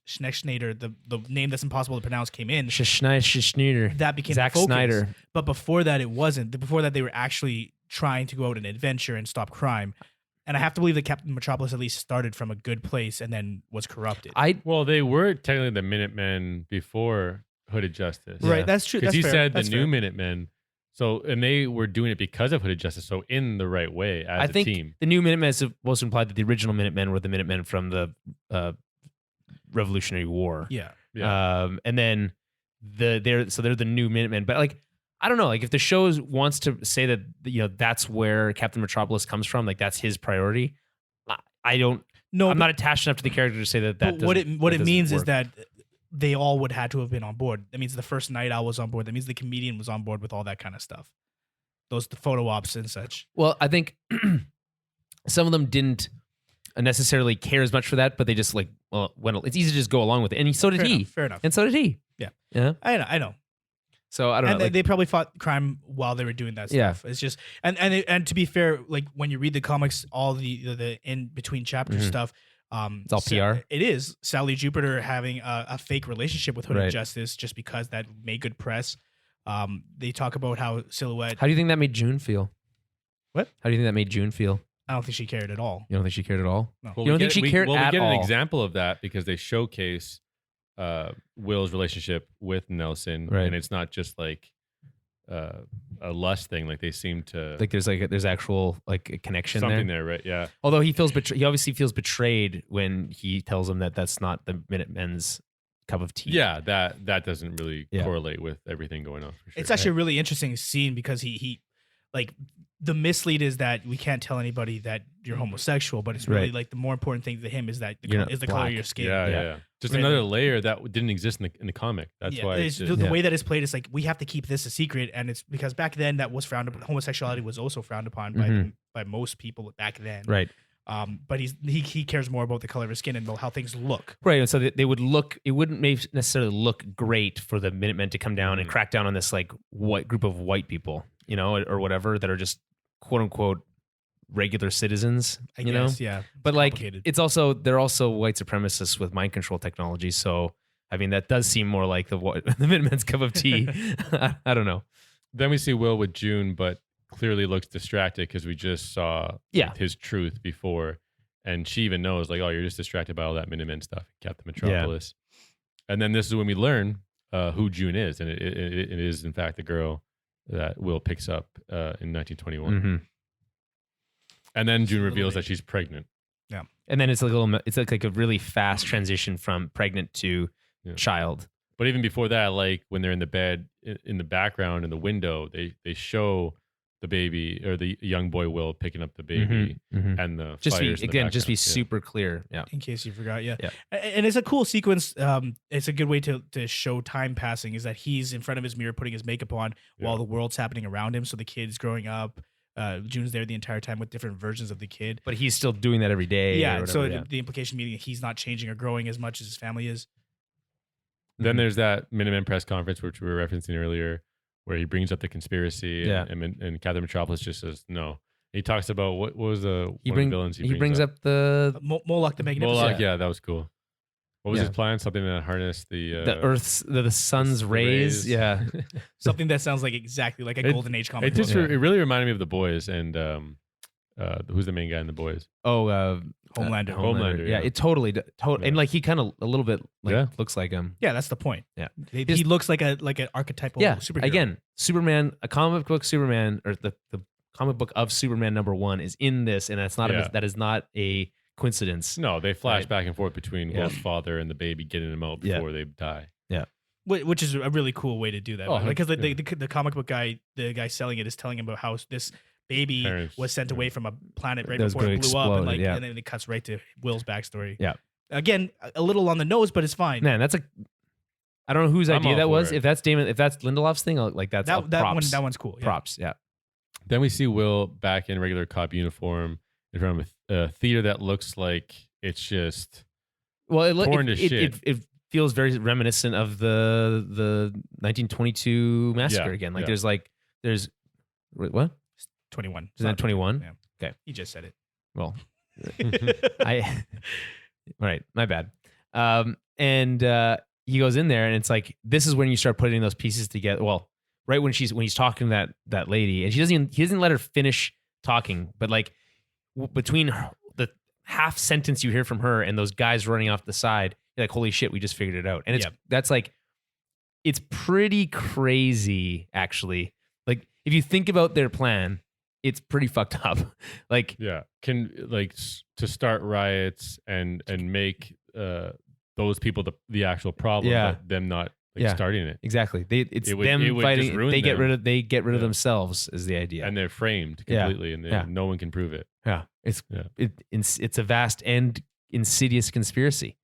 Schneider, the name that's impossible to pronounce, came in, Schneider, that became Zack the focus. Snyder. But before that, it wasn't. Before that, they were actually trying to go out and adventure and stop crime. And I have to believe that Captain Metropolis at least started from a good place and then was corrupted. Well, they were technically the Minutemen before Hooded Justice. Right, that's true. Because he said that's the new Minutemen. So, and they were doing it because of Hooded Justice, so in the right way as a team. I think the new Minutemen is supposed to imply that the original Minutemen were the Minutemen from the Revolutionary War. Yeah. And then they're the new Minutemen. But like, I don't know, like if the show wants to say that, you know, that's where Captain Metropolis comes from, like that's his priority. I don't know. I'm not attached enough to the character to say that. What it means is that they all would had to have been on board. That means the first Night Owl was on board. That means the comedian was on board with all that kind of stuff. The photo ops and such. Well, I think some of them didn't necessarily care as much for that, but they just like, well, it's easy to just go along with it. And so did he. Fair enough. And so did he. Yeah. I know. So I don't know. And they probably fought crime while they were doing that stuff. It's just and to be fair, like when you read the comics, all the in between chapter stuff, it's all PR. It is Sally Jupiter having a fake relationship with Hooded Justice just because that made good press. They talk about how Silhouette. How do you think that made June feel? What? How do you think that made June feel? I don't think she cared at all. You don't think she cared at all? No. Well, you don't think she cared at all? We get an example of that because they showcase Will's relationship with Nelson, and it's not just like a lust thing. Like they seem to there's actual like a connection something there, right? Yeah. Although he obviously feels betrayed when he tells him that that's not the Minutemen's cup of tea. Yeah, that doesn't really correlate with everything going on. For sure. It's actually a really interesting scene because he like the mislead is that we can't tell anybody that you're homosexual, but it's really like the more important thing to him is that the color of your skin. Yeah. Just another layer that didn't exist in the comic. That's why the way that it's played is like we have to keep this a secret, and it's because back then that was frowned upon. Homosexuality was also frowned upon by most people back then. Right. But he cares more about the color of his skin and how things look. Right. And so they would look. It wouldn't necessarily look great for the Minutemen to come down and crack down on this like white group of white people, you know, or whatever that are just quote unquote regular citizens, I guess, know? Yeah. But like, they're also white supremacists with mind control technology. So, I mean, that does seem more like the Minutemen's cup of tea. I don't know. Then we see Will with June, but clearly looks distracted because we just saw his truth before. And she even knows like, oh, you're just distracted by all that Minutemen stuff, Captain Metropolis. Yeah. And then this is when we learn who June is. And it is, in fact, the girl that Will picks up in 1921. Mm-hmm. And then June reveals that she's pregnant. Yeah. And then it's like a really fast transition from pregnant to child. But even before that, like when they're in the bed, in the background, in the window, they show the baby or the young boy Will picking up the baby and the just be fires in the again, just be background. super clear. Yeah. In case you forgot, yeah. Yeah. And it's a cool sequence. It's a good way to show time passing. Is that he's in front of his mirror putting his makeup on while the world's happening around him. So the kid's growing up. June's there the entire time with different versions of the kid. But he's still doing that every day. Yeah. or whatever, So yeah. the implication being he's not changing or growing as much as his family is. Then there's that Minutemen press conference, which we were referencing earlier, where he brings up the conspiracy and Captain Metropolis just says no. He talks about what was the villains he brings up the Moloch the Magnificent. Moloch, yeah, that was cool. What was Yeah. his plan? Something to harness the Earth's the sun's rays. Yeah. Something that sounds like exactly like a Golden Age comic It just book. it really reminded me of The Boys and who's the main guy in The Boys? Homelander. Homelander, Yeah, yeah. it totally Yeah. and like he kind of a little bit like Yeah. looks like him. Yeah, that's the point. Yeah. He looks like an archetypal superhero. Again, Superman, a comic book Superman, or the comic book of Superman #1 is in this, and that's not that is not a coincidence. No, they flash Right. back and forth between Yeah. Will's father and the baby getting him out Yeah. before they die. Which is a really cool way to do that. Oh, Because yeah. the comic book guy, the guy selling it, is telling him about how this baby Parents, was sent away from a planet right That was before it gonna blew up, explode, yeah. and then it cuts right to Will's backstory. Yeah. Again, a little on the nose, but it's fine. Man, I don't know whose I'm idea all that for was. it. if that's Lindelof's thing, like that's props. That one's cool. Yeah. Props, yeah. Then we see Will back in regular cop uniform in front of a theater that looks like it's just Well, torn to shit. it feels very reminiscent of the 1922 massacre Yeah, again. Like yeah. there's what? 21. Is that 21? Yeah. Okay. You just said it. Well, all right, my bad. And he goes in there, and it's like this is when you start putting those pieces together. Well, right when he's talking to that lady, and he doesn't let her finish talking, but like between the half sentence you hear from her and those guys running off the side, you're like, holy shit, we just figured it out. And that's like, it's pretty crazy, actually. Like if you think about their plan, it's pretty fucked up. Like, yeah, to start riots and make those people the actual problem, Yeah. but them not Yeah. starting it. exactly. It would just fighting. ruin They get them. rid of Yeah. themselves is the idea. And they're framed Yeah. completely, and Yeah. no one can prove it. Yeah, it's Yeah. it's a vast and insidious conspiracy.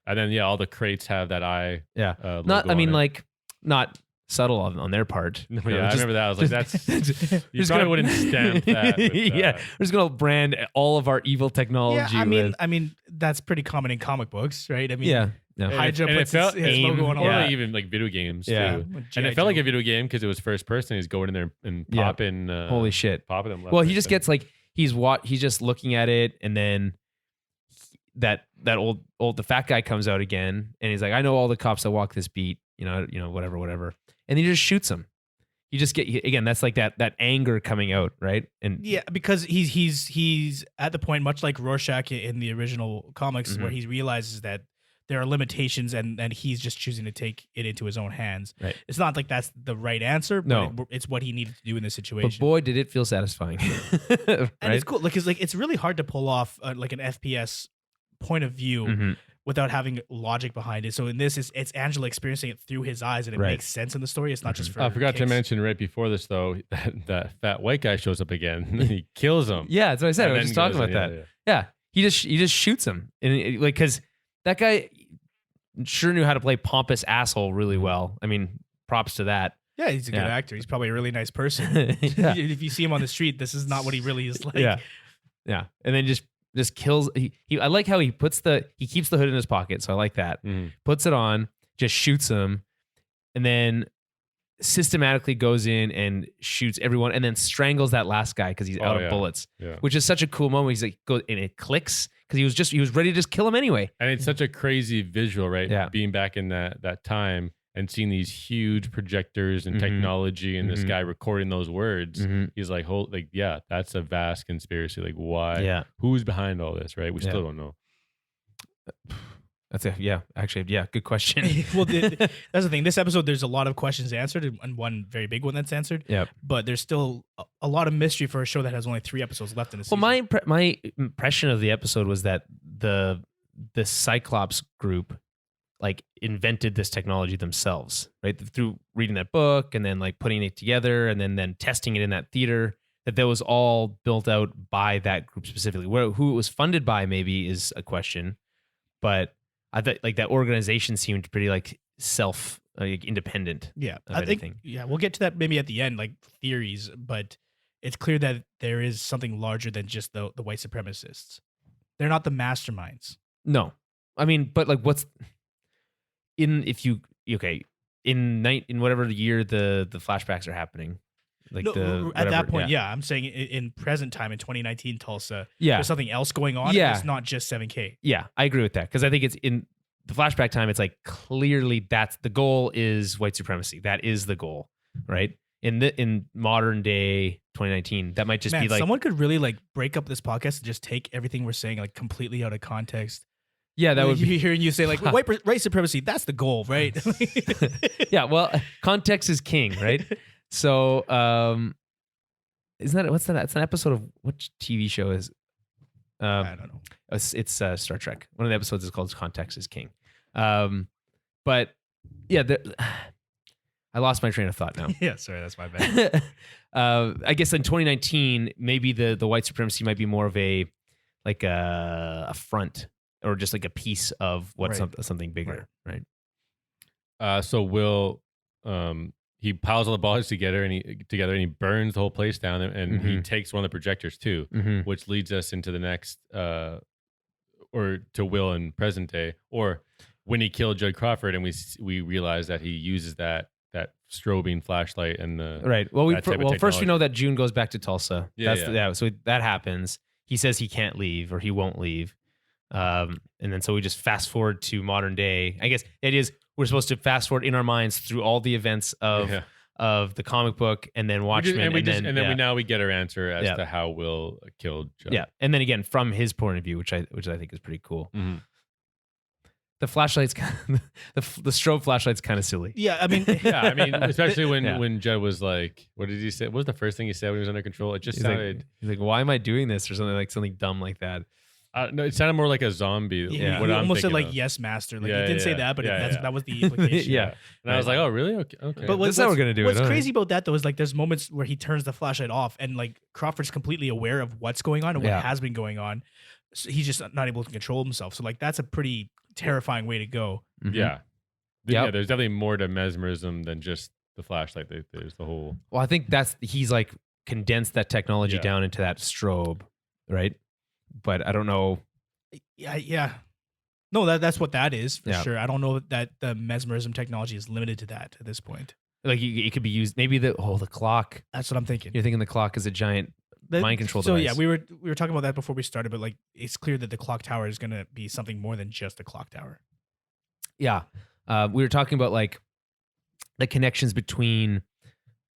And then all the crates have that eye. Yeah, logo not I mean on it. like not subtle on their part. No, You know, yeah, I just- remember that. I was like, just- that's you just probably gonna- wouldn't stamp that. With, yeah, we're just gonna brand all of our evil technology. I mean that's pretty common in comic books, right? I mean, yeah. Hydra and it puts felt his logo on all or that. even like video games Yeah. too. And it felt like a video game because it was first person. He's going in there and Yeah. popping. Holy shit. Popping them. left, Well, right, he just center. gets like he's just looking at it, and then that old the fat guy comes out again, and he's like, I know all the cops that walk this beat, you know, whatever, and he just shoots him. You just get again. That's like that anger coming out, right? And Yeah, because he's at the point, much like Rorschach in the original comics, Mm-hmm. where he realizes that there are limitations, and he's just choosing to take it into his own hands. Right. It's not like that's the right answer, but No. it's what he needed to do in this but situation. boy, did it feel satisfying. Right? And it's cool because it's really hard to pull off like an FPS point of view Mhm. without having logic behind it. So in this, it's Angela experiencing it through his eyes, and it Right. makes sense in the story. It's not just for I forgot to kicks. mention right before this though that fat white guy shows up again. And he kills him. Yeah, that's what I said. And I was then just talking goes about in, that. Yeah, he just shoots him, and like because that guy sure knew how to play pompous asshole really well. I mean, props to that. Yeah, he's a good Yeah. actor. He's probably a really nice person. Yeah. If you see him on the street, this is not what he really is like. Yeah, and then just kills. He I like how he keeps the hood in his pocket, so I like that. Mhm. Puts it on, just shoots him, and then systematically goes in and shoots everyone, and then strangles that last guy because he's out of yeah. bullets. Yeah. Which is such a cool moment. He's like, and it clicks because he was ready to just kill him anyway. And it's such a crazy visual, right? Yeah. Being back in that time and seeing these huge projectors and Mhm. technology and this Mhm. guy recording those words. Mhm. He's like, yeah, that's a vast conspiracy. Like, why? Yeah. Who's behind all this, right? We Yeah. still don't know. That's good question. Well, that's the thing. This episode, there's a lot of questions answered, and one very big one that's answered. Yep. But there's still a lot of mystery for a show that has only 3 episodes left in the season. Well, my impression of the episode was that the Cyclops group like invented this technology themselves, right? Through reading that book and then like putting it together and then testing it in that theater, that was all built out by that group specifically. Who it was funded by maybe is a question, but I thought like that organization seemed pretty like independent. Yeah, of I think. anything. Yeah, we'll get to that maybe at the end, like theories, but it's clear that there is something larger than just the white supremacists. They're not the masterminds. No, I mean, but like what's in whatever the year the flashbacks are happening, like No, at that point, yeah. I'm saying in present time in 2019 Tulsa, there's something else going on. Yeah, and it's not just 7K. Yeah, I agree with that because I think it's in the flashback time. It's like clearly that's the goal is white supremacy. That is the goal, right? In modern day 2019, that might just be like someone could really like break up this podcast and just take everything we're saying like completely out of context. Yeah, that would be hearing you say like white supremacy. That's the goal, right? Yeah, well, context is king, right? So, isn't that what's that? It's an episode of which TV show is? I don't know. It's Star Trek. One of the episodes is called "Context is King." But yeah, I lost my train of thought now. Yeah, sorry, that's my bad. I guess in 2019, maybe the white supremacy might be more of a front or just like a piece of what's something bigger, right? So Will, he piles all the bodies together and he burns the whole place down and he takes one of the projectors too, which leads us into the next, or to Will in present day, or when he killed Judd Crawford and we realize that he uses that strobing flashlight and the right. Well, first we know that June goes back to Tulsa. Yeah. So that happens. He says he can't leave or he won't leave. And then so we just fast forward to modern day. I guess the idea is we're supposed to fast forward in our minds through all the events of the comic book and then Watchmen. We get our answer as to how Will killed Judd. Yeah. And then again, from his point of view, which I think is pretty cool. Mm-hmm. The flashlight's the strobe flashlight's kind of silly. Yeah, I mean, especially when Judd was like, what did he say? What was the first thing he said when he was under control? It just sounded. He's like, why am I doing this or something dumb like that? No, it sounded more like a zombie. Yeah, he almost said like "yes, master." Like he didn't say that, but that was the implication. Yeah, and I was like, "Oh, really? Okay." But that's how we're gonna do it. What's crazy about that though is like there's moments where he turns the flashlight off, and like Crawford's completely aware of what's going on and what has been going on. So he's just not able to control himself. So like that's a pretty terrifying way to go. Mm-hmm. Yeah, there's definitely more to mesmerism than just the flashlight. There's the whole. Well, I think he's like condensed that technology down into that strobe, right? But I don't know. Yeah. No, that's what that is for sure. I don't know that the mesmerism technology is limited to that at this point. Like it could be used. Maybe the clock. That's what I'm thinking. You're thinking the clock is a giant mind control device. So yeah, we were talking about that before we started, but like it's clear that the clock tower is going to be something more than just a clock tower. Yeah, we were talking about like the connections between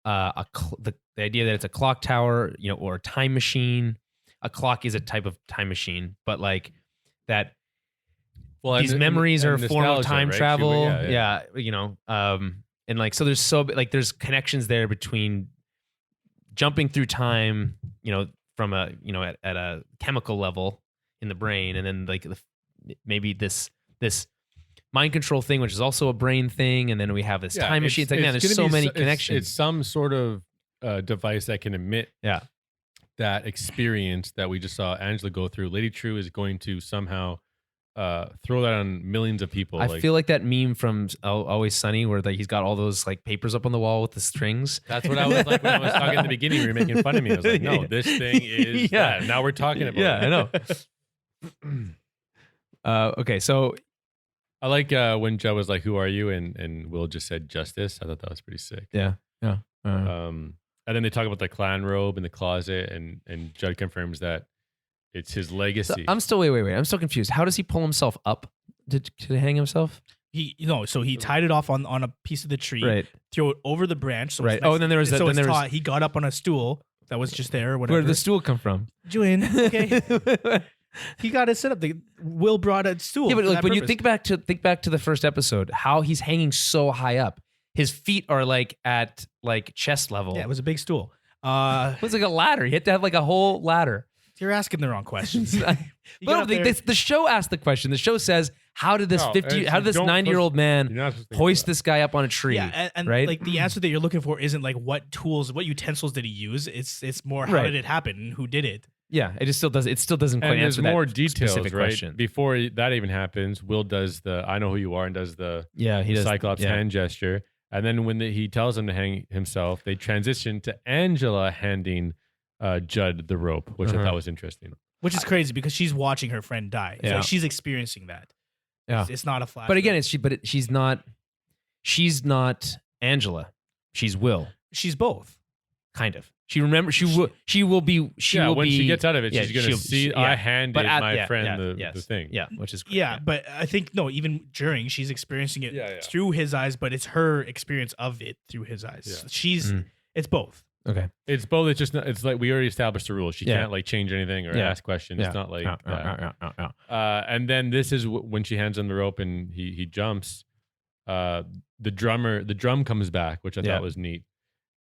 the idea that it's a clock tower, or a time machine. A clock is a type of time machine, but like that. Well, these memories are a form of time travel. Yeah, and like so, there's connections there between jumping through time, from a at a chemical level in the brain, and then like maybe this mind control thing, which is also a brain thing, and then we have this time machine. It's like, man, there's so many connections. It's some sort of device that can emit that experience that we just saw Angela go through. Lady True is going to somehow throw that on millions of people. I feel like that meme from Always Sunny where like he's got all those like papers up on the wall with the strings. That's what I was like when I was talking in the beginning. You were making fun of me. I was like, no, this thing is that. Now we're talking about it. I know. Okay, so I like when Joe was like, "Who are you?" and Will just said "Justice." I thought that was pretty sick. Yeah. And then they talk about the clan robe in the closet, and Judd confirms that it's his legacy. So I'm still wait. I'm still confused. How does he pull himself up to hang himself? So he tied it off on a piece of the tree, right? Throw it over the branch. So right. Nice. And then there was he got up on a stool that was just there. Or whatever. Where did the stool come from? Julian. Okay. He got it set up. Will brought a stool. Yeah, but like when you think back to the first episode, how he's hanging so high up. His feet are like at like chest level. Yeah, it was a big stool. It was like a ladder. You had to have like a whole ladder. You're asking the wrong questions. But the show asked the question. The show says, how did this No, 90-year-old man You're not supposed to think hoist about this guy up on a tree? Yeah, and right? like the answer that you're looking for isn't like what utensils did he use? It's more how Right. did it happen and who did it? Yeah, it still doesn't quite and there's answer that more details, specific right? question. Before that even happens, Will does the "I know who you are" and does the Yeah, he does. Cyclops yeah. hand gesture, and then when he tells him to hang himself, they transition to Angela handing Judd the rope, which I Uh-huh. thought was interesting. Which is crazy because she's watching her friend die. It's Yeah. like she's experiencing that. Yeah. It's not a flash. But again, she's not Angela. She's Will, she's both. kind of. She remembers. She will be. When be, she gets out of it, yeah, she's gonna she'll- see. she- I yeah. handed But my yeah, friend yeah, the thing. Yeah, which is Yeah, but I think no, even during she's experiencing it Yeah, yeah. through his eyes, but it's her experience of it through his eyes. Yeah. She's Mhm. it's both. Okay. It's both. It's just. It's like we already established the rule. She Yeah. can't like change anything or Yeah. ask questions. Yeah. It's not like. that. Yeah. And then this is when she hands him the rope and he jumps. The drum comes back, which I Yeah. thought was neat,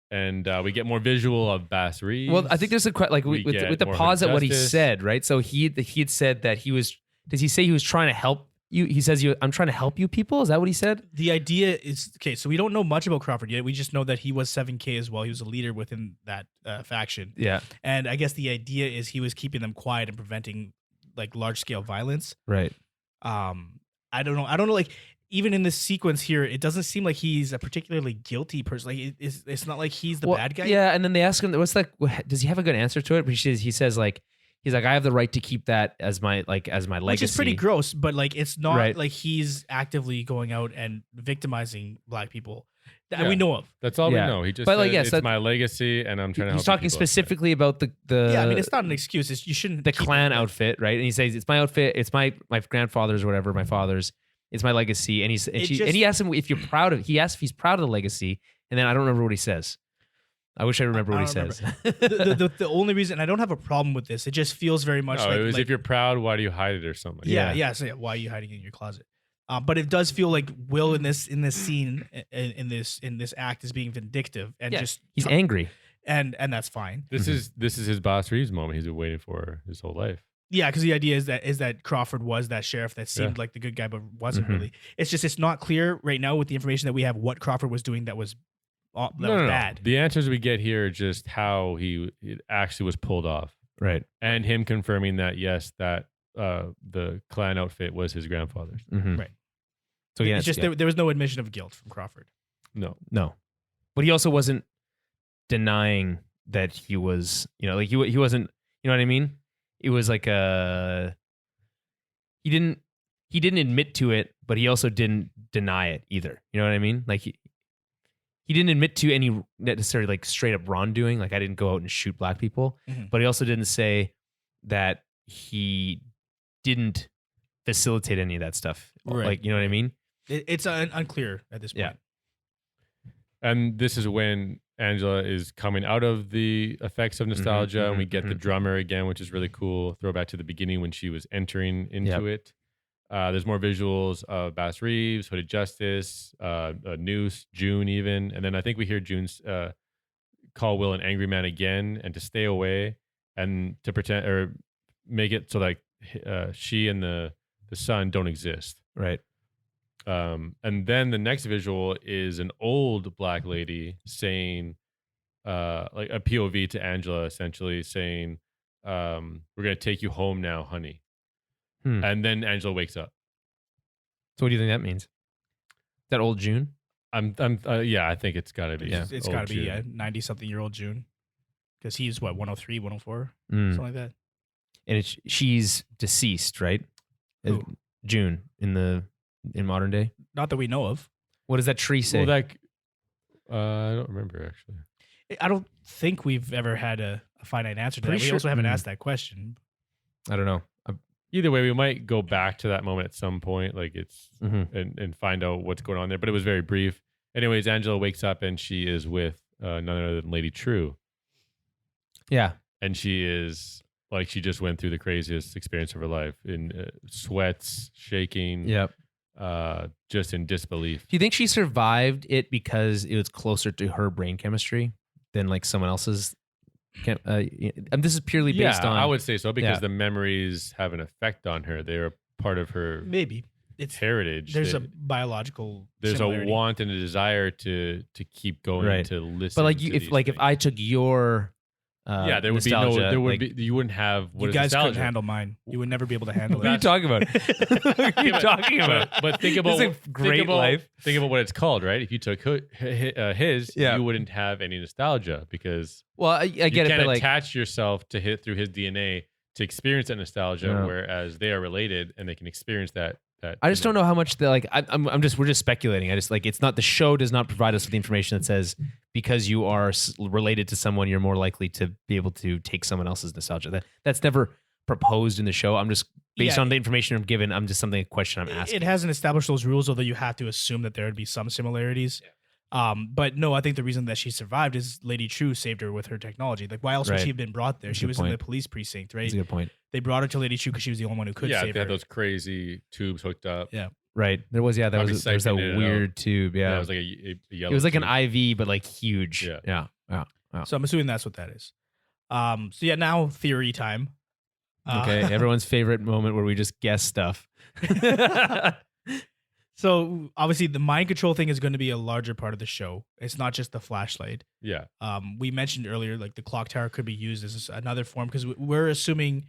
and we get more visual of Bass Reeves. Well, I think there's a like We with get the more pause at what he justice. said, right? So he had said that he was. Does he say he was trying to help you? He says, "I'm trying to help you people." Is that what he said? The idea is okay. So we don't know much about Crawford yet. We just know that he was 7K as well. He was a leader within that faction, Yeah. and I guess the idea is he was keeping them quiet and preventing like large scale violence. Right. I don't know. Like even in this sequence here, it doesn't seem like he's a particularly guilty person. Like it's not like he's the bad guy. Yeah, and then they ask him, "What's like? Does he have a good answer to it?" But he says like, he's like, "I have the right to keep that as my legacy," which is pretty gross. But like, it's not Right. like he's actively going out and victimizing black people that Yeah. we know of. that's all Yeah. we know. He just But, like, said, yes, it's that- my legacy, and I'm trying to help. He's talking people." specifically about the Yeah, I mean, it's not an excuse. You shouldn't the keep clan it. outfit, right? And he says, "It's my outfit. It's my grandfather's or whatever, my father's. It's my legacy." And he asks him if you're proud of. He asks if he's proud of the legacy, and then I don't remember what he says. I wish I remember what he don't says. The only reason I don't have a problem with this, it just feels very much No, like it was like- if you're proud, why do you hide it or something? yeah. So why are you hiding it in your closet? But it does feel like Will in this scene in this act is being vindictive and Yeah, just he's angry. and that's fine. This is his Boss Reeves moment. He's been waiting for his whole life. Yeah, because the idea is that Crawford was that sheriff that seemed like the good guy but wasn't Mhm. really. It's just it's not clear right now with the information that we have what Crawford was doing that was bad. The answers we get here are just how it actually was pulled off, Right. and him confirming that yes, that the clan outfit was his grandfather's. Mm-hmm. Right. So yeah, It's just there was no admission of guilt from Crawford. No, no, but he also wasn't denying that he was. Like he wasn't. You know what I mean? It was like he didn't admit to it, but he also didn't deny it either. You know what I mean? Like he didn't admit to any necessarily like straight up wrongdoing. Like I didn't go out and shoot black people, Mhm. but he also didn't say that he didn't facilitate any of that stuff. Right. Like, you know what I mean? It's unclear at this point. Yeah. and this is when Angela is coming out of the effects of nostalgia, and we get the drummer again, which is really cool. Throwback to the beginning when she was entering into it. There's more visuals of Bass Reeves, Hooded Justice, Noose, June even. And then I think we hear June's call Will an angry man again and to stay away and to pretend or make it so like she and the son don't exist. Right. And then the next visual is an old black lady saying like a POV to Angela, essentially saying, we're going to take you home now, honey. And then Angela wakes up. So what do you think that means? That old June? Yeah, I think it's got to be. Yeah. It's old got to be June. a 90-something-year-old June. Because he's, 103, 104? Mm. Something like that. And she's deceased, right? Who? June in modern day. Not that we know of. What does that tree say? Well, I don't remember actually. I don't think we've ever had a finite answer to Pretty that. We sure- also haven't Mm. asked that question. I don't know. Either way, we might go back to that moment at some point, like it's Mhm. and find out what's going on there. But it was very brief. Anyways, Angela wakes up and she is with none other than Lady True, Yeah. and she is like she just went through the craziest experience of her life in sweats, shaking, Yep. just in disbelief. Do you think she survived it because it was closer to her brain chemistry than like someone else's? And this is purely based on. I would say so because Yeah. the memories have an effect on her. They are part of her. Maybe. heritage. There's a biological. There's similarity. a want and a desire to keep going, Right. to listen. But like to you, these if like if things. I took your there would nostalgia, be no, there would like, be, you wouldn't have what You is guys nostalgia. couldn't handle mine. You would never be able to handle What are you it. talking about? What are you talking about? But think about This is a great life. Think about what it's called, right? If you took his, Yeah. you wouldn't have any nostalgia because Well, I you get it, can't but like attach yourself to his through his DNA to experience that nostalgia, Yeah. whereas they are related and they can experience that. I just don't know how much the like. We're just speculating. I just like it's not the show does not provide us with the information that says because you are related to someone, you're more likely to be able to take someone else's nostalgia. That's never proposed in the show. I'm just based Yeah. on the information I'm given. I'm just a question I'm asking. It hasn't established those rules, although you have to assume that there would be some similarities. But no, I think the reason that she survived is Lady True saved her with her technology. Like, why else would Right. she have been brought there? That's a She good was in point. the police precinct, right? That's a good point. They brought her to Lady True because she was the only one who could Yeah, save they her. had those crazy tubes hooked up. Yeah. Right. There was Probably there's that siphoning it weird tube. Yeah. it was like a yellow. It was like tube. an IV, but like huge. Yeah. Yeah. So I'm assuming that's what that is. So yeah, now theory time. Okay. Everyone's favorite moment where we just guess stuff. So obviously the mind control thing is going to be a larger part of the show. It's not just the flashlight. Yeah. We mentioned earlier, like the clock tower could be used as another form because we're assuming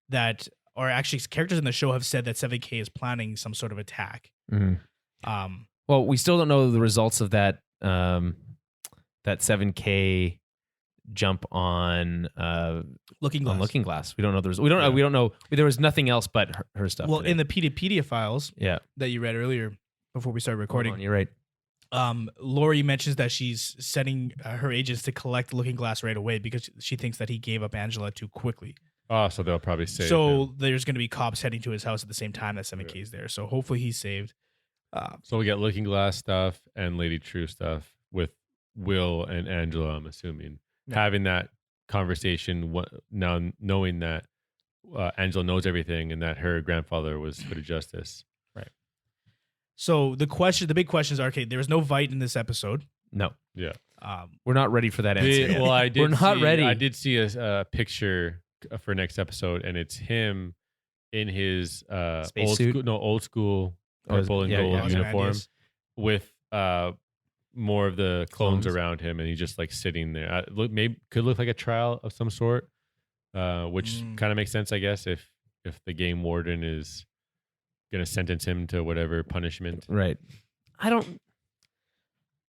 that, or actually characters in the show have said that 7K is planning some sort of attack. Mhm. Um, Well, we still don't know the results of that that 7K jump on Looking Glass. on Looking Glass. We don't know the We don't Yeah. we don't know. There was nothing else but her stuff. Well, today. in the Pedia files yeah, that you read earlier before we started hold recording, on, you're right. Lori mentions that she's sending her agents to collect Looking Glass right away because she thinks that he gave up Angela too quickly. Oh, so they'll probably save So him. there's going to be cops heading to his house at the same time that 7K is there. So hopefully he's saved. So we get Looking Glass stuff and Lady True stuff with Will and Angela, I'm assuming. Yeah. Having that conversation now knowing that Angela knows everything and that her grandfather was put to justice. So the big questions are, okay, there was no Vite in this episode. No, Yeah. we're not ready for that answer. yet. Well, I did We're not ready. I did see a picture for next episode, and it's him in his Spacesuit? old school Oh, his- purple and yeah, gold yeah. uniform Ozymandias. with more of the clones Clones. around him, and he's just like sitting there. Could look like a trial of some sort, which kind of makes sense, I guess, if the game warden is going to sentence him to whatever punishment. Right. I don't.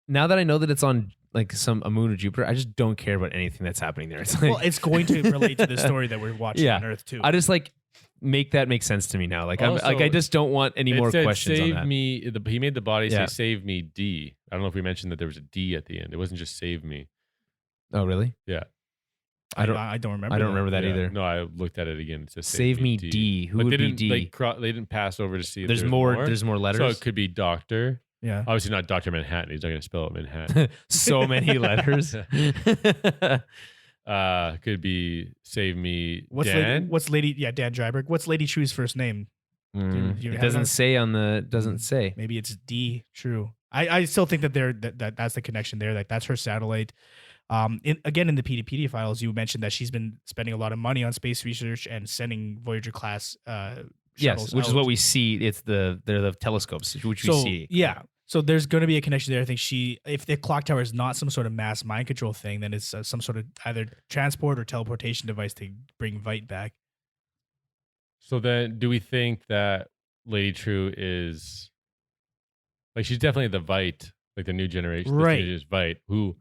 Now that I know that it's on like a moon of Jupiter, I just don't care about anything that's happening there. It's like, Well, it's going to relate to the story that we're watching Yeah. on Earth too. I just like make that make sense to me now. Like Also, I just don't want any It more said, questions on save that. me. He made the body Yeah. say "save me" D. I don't know if we mentioned that there was a D at the end. It wasn't just "save me." Oh, really? Yeah. I don't remember. I don't remember that Yeah. either. No, I looked at it again. It says Save me D. Who But would they be didn't, D? they didn't pass over to see if There's more. There's more letters. So it could be Doctor. Yeah. Obviously not Dr. Manhattan. He's not going to spell it Manhattan. So many letters. Could be Save Me What's Dan. Dan Dryberg. What's Lady True's first name? Mm, Do you it have doesn't that? say on the. Doesn't say. Maybe it's D. True. I still think that that's the connection there. Like that's her satellite. In the Pedia files, you mentioned that she's been spending a lot of money on space research and sending Voyager class Yes, shuttles which is out. what we see. It's they're the telescopes which we see. Yeah. So there's going to be a connection there. I think if the clock tower is not some sort of mass mind control thing, then it's some sort of either transport or teleportation device to bring Vite back. So then, do we think that Lady True is like she's definitely the Vite, like the new generation, Right. the Vite, who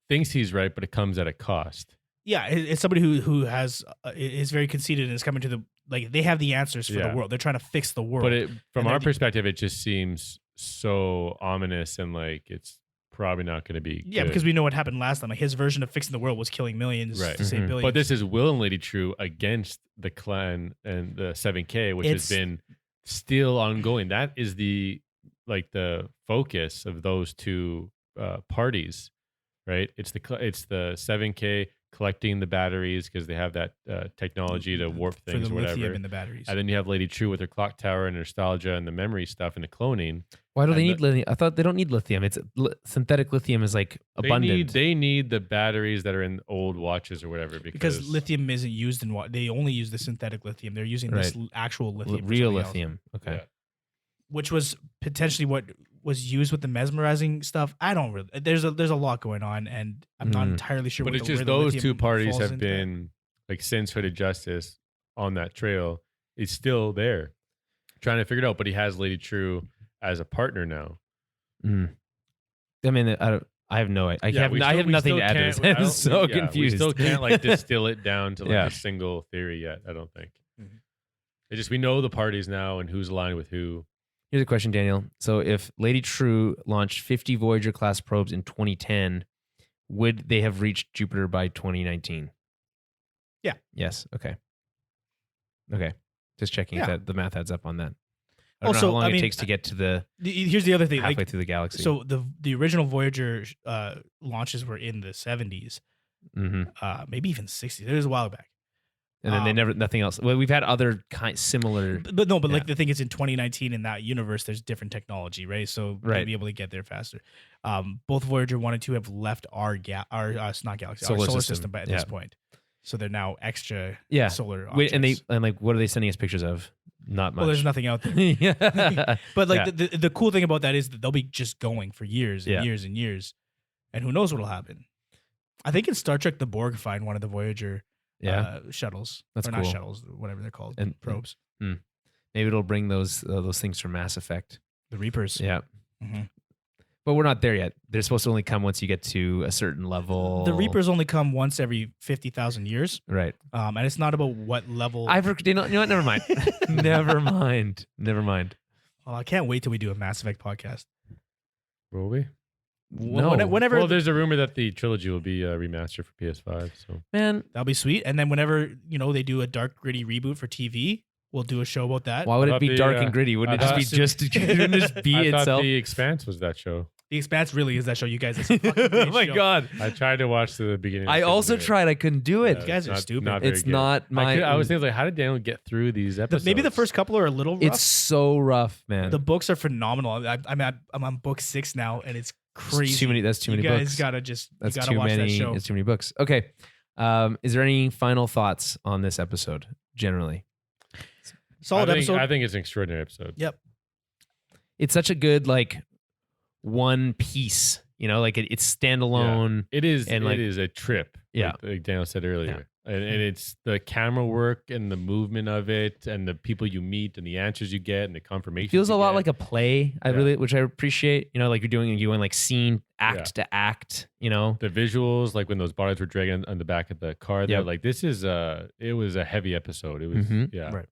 thinks he's right, but it comes at a cost. Yeah, it's somebody who has is very conceited and is coming to the like they have the answers for Yeah. the world. They're trying to fix the world. But from And our they're- perspective, it just seems so ominous and like it's probably not going to be. Yeah, good. because we know what happened last time. Like his version of fixing the world was killing millions Right. to save Mhm. billions. But this is Will and Lady True against the clan and the 7K, which has been still ongoing. That is the focus of those two parties, right? It's the 7K collecting the batteries because they have that technology to warp for things the or whatever. lithium in the batteries. And then you have Lady True with her clock tower and nostalgia and the memory stuff and the cloning. Why do they And need lithium? I thought they don't need lithium. It's synthetic lithium is like abundant. They need the batteries that are in old watches or whatever because lithium isn't used in what they only use the synthetic lithium. They're using this actual lithium. for Real something else. lithium. Okay. Yeah. which was potentially what was used with the mesmerizing stuff. I don't really. There's a lot going on, and I'm not entirely sure. But what it's the, just where the those lithium two parties falls have into. been like since Hooded Justice on that trail. It's still there, trying to figure it out. But he has Lady True as a partner now. I mean, I have no idea. I have nothing to add to this. I'm so confused. We still can't like distill it down to like a single theory yet. I don't think. It's just we know the parties now and who's aligned with who. Here's a question, Daniel. So if Lady True launched 50 Voyager class probes in 2010, would they have reached Jupiter by 2019? Yeah. Yes. Okay. Just checking if the math adds up on that. I don't Also, know how long it takes to get to the here's the other thing, halfway like, through the galaxy. so the original Voyager launches were in the 70s, maybe even 60s. It was a while back. And then nothing else. Well, we've had other similar. But like the thing is, in 2019 in that universe, there's different technology, right? So they'll be able to get there faster. Both Voyager 1 and 2 have left our not galaxy, our solar system by at this point. So they're now extra solar objects. And like, what are they sending us pictures of? Not much. Well, there's nothing out there. But like the cool thing about that is that they'll be just going for years and years and years, and who knows what'll happen. I think in Star Trek, the Borg find one of the Voyager shuttles. That's not cool. shuttles, whatever they're called, and probes. Maybe it'll bring those things from Mass Effect. The Reapers. Yeah. But we're not there yet. They're supposed to only come once you get to a certain level. The Reapers only come once every 50,000 years. Right. And it's not about what level. You know what? Never mind. Never mind. Well, I can't wait till we do a Mass Effect podcast. Will we? No. Whenever. Well, there's a rumor that the trilogy will be remastered for PS5. So Man, that'll be sweet. And then whenever they do a dark, gritty reboot for TV, we'll do a show about that. why would it be dark and gritty? Wouldn't it just be I itself? thought The Expanse was that show. The Expanse really is that show. You guys. Oh my god! I tried to watch the beginning. I also tried. I couldn't do it. You guys are stupid. It's not my. I was thinking like, how did Daniel get through these episodes? Maybe the first couple are a little rough. It's so rough, man. The books are phenomenal. I'm on book 6 now, and it's crazy. That's too many you books. guys gotta just. That's you gotta too watch many. That show. It's too many books. Okay. Is there any final thoughts on this episode? Generally, solid episode. I think it's an extraordinary episode. Yep. It's such a good one piece. Like it's standalone. Yeah. It is. And it is a trip. Yeah. Like Daniel said earlier. And it's the camera work and the movement of it and the people you meet and the answers you get and the confirmation. Feels a lot like a play. Which I appreciate. Like you're doing like scene act to act. The visuals, like when those bodies were dragging on the back of the car. There, like this is it was a heavy episode. It was right.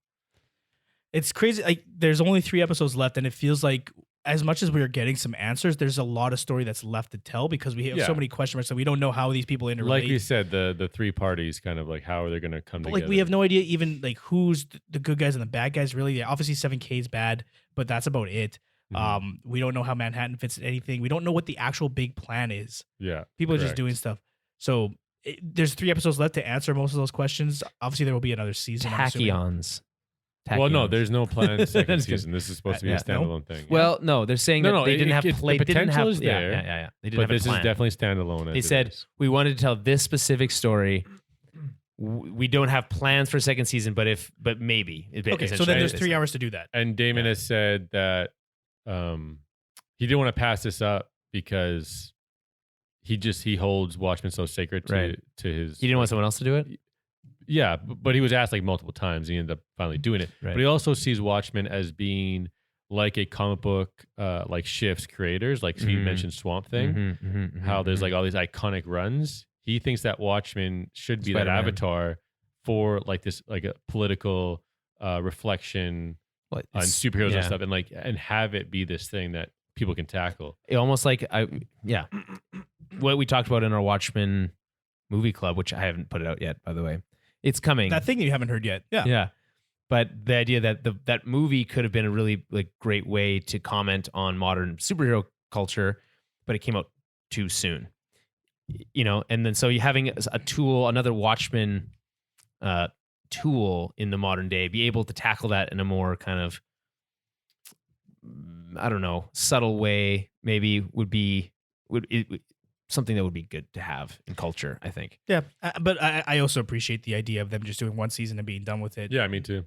It's crazy. Like there's only 3 episodes left, and it feels like as much as we are getting some answers, there's a lot of story that's left to tell because we have so many question marks, so we don't know how these people interrelate. Like you said, the 3 parties kind of like how are they going to come together? Like we have no idea even like who's the good guys and the bad guys. Really, obviously 7K is bad, but that's about it. We don't know how Manhattan fits in anything. We don't know what the actual big plan is. Yeah, people are just doing stuff. So there's 3 episodes left to answer most of those questions. Obviously, there will be another season. Tachyons. Well, no, there's no planned second season. This is supposed to be a standalone thing. Well, no, they're saying that they didn't have play. The potential is there. Yeah. They didn't have this a plan. Is definitely standalone. They said we wanted to tell this specific story. We don't have plans for second season, but maybe. Okay, so then there's 3 hours to do that. And Damon has said that he didn't want to pass this up because he holds Watchmen so sacred to his. He didn't want someone else to do it. Yeah, but he was asked like multiple times. He ended up finally doing it. Right. But he also sees Watchmen as being like a comic book, like Shift's creators. Like so you mentioned Swamp Thing, how there's like all these iconic runs. He thinks that Watchmen should be that avatar for like this, like a political reflection on superheroes and stuff, and have it be this thing that people can tackle. It almost like what we talked about in our Watchmen movie club, which I haven't put it out yet, by the way. It's coming. That thing that you haven't heard yet. Yeah. Yeah. But the idea that that movie could have been a really great way to comment on modern superhero culture, but it came out too soon. And then so you having a tool, another Watchmen tool in the modern day, be able to tackle that in a more kind of, I don't know, subtle way, maybe would be something that would be good to have in culture, I think. Yeah, but I also appreciate the idea of them just doing 1 season and being done with it. Yeah, me too.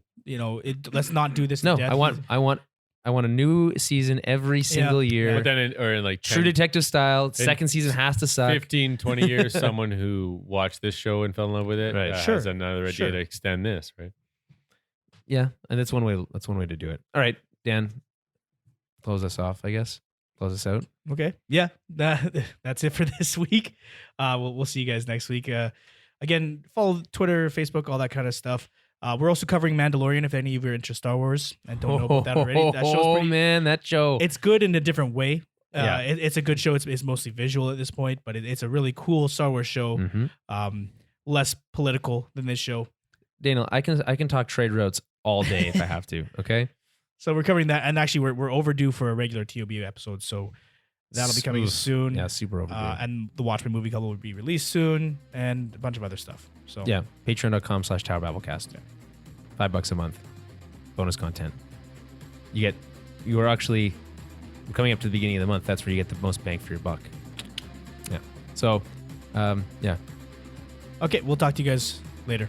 Let's not do this. No, to death. I want I want a new season every single year. But then, in like True 10, Detective style. Second season has to suck. 15, 20 years, someone who watched this show and fell in love with it Right. has another idea to extend this, right? Yeah, and that's one way. That's one way to do it. All right, Dan, close us off. I guess close us out. Okay. Yeah. That's it for this week. We'll see you guys next week. Again, follow Twitter, Facebook, all that kind of stuff. We're also covering Mandalorian if any of you are into Star Wars and don't know about that already. That show's pretty, man, that show. it's good in a different way. Yeah. It's a good show. It's mostly visual at this point, but it's a really cool Star Wars show. Mhm. Less political than this show. Daniel, I can talk trade routes all day if I have to. Okay. So we're covering that, and actually we're overdue for a regular ToB episode, so that'll be coming soon. Yeah, super overdue. And the Watchmen movie couple will be released soon, and a bunch of other stuff. So yeah, patreon.com/TowerBabblecast. $5 a month, bonus content. We're coming up to the beginning of the month. That's where you get the most bang for your buck. Yeah. So, yeah. Okay, we'll talk to you guys later.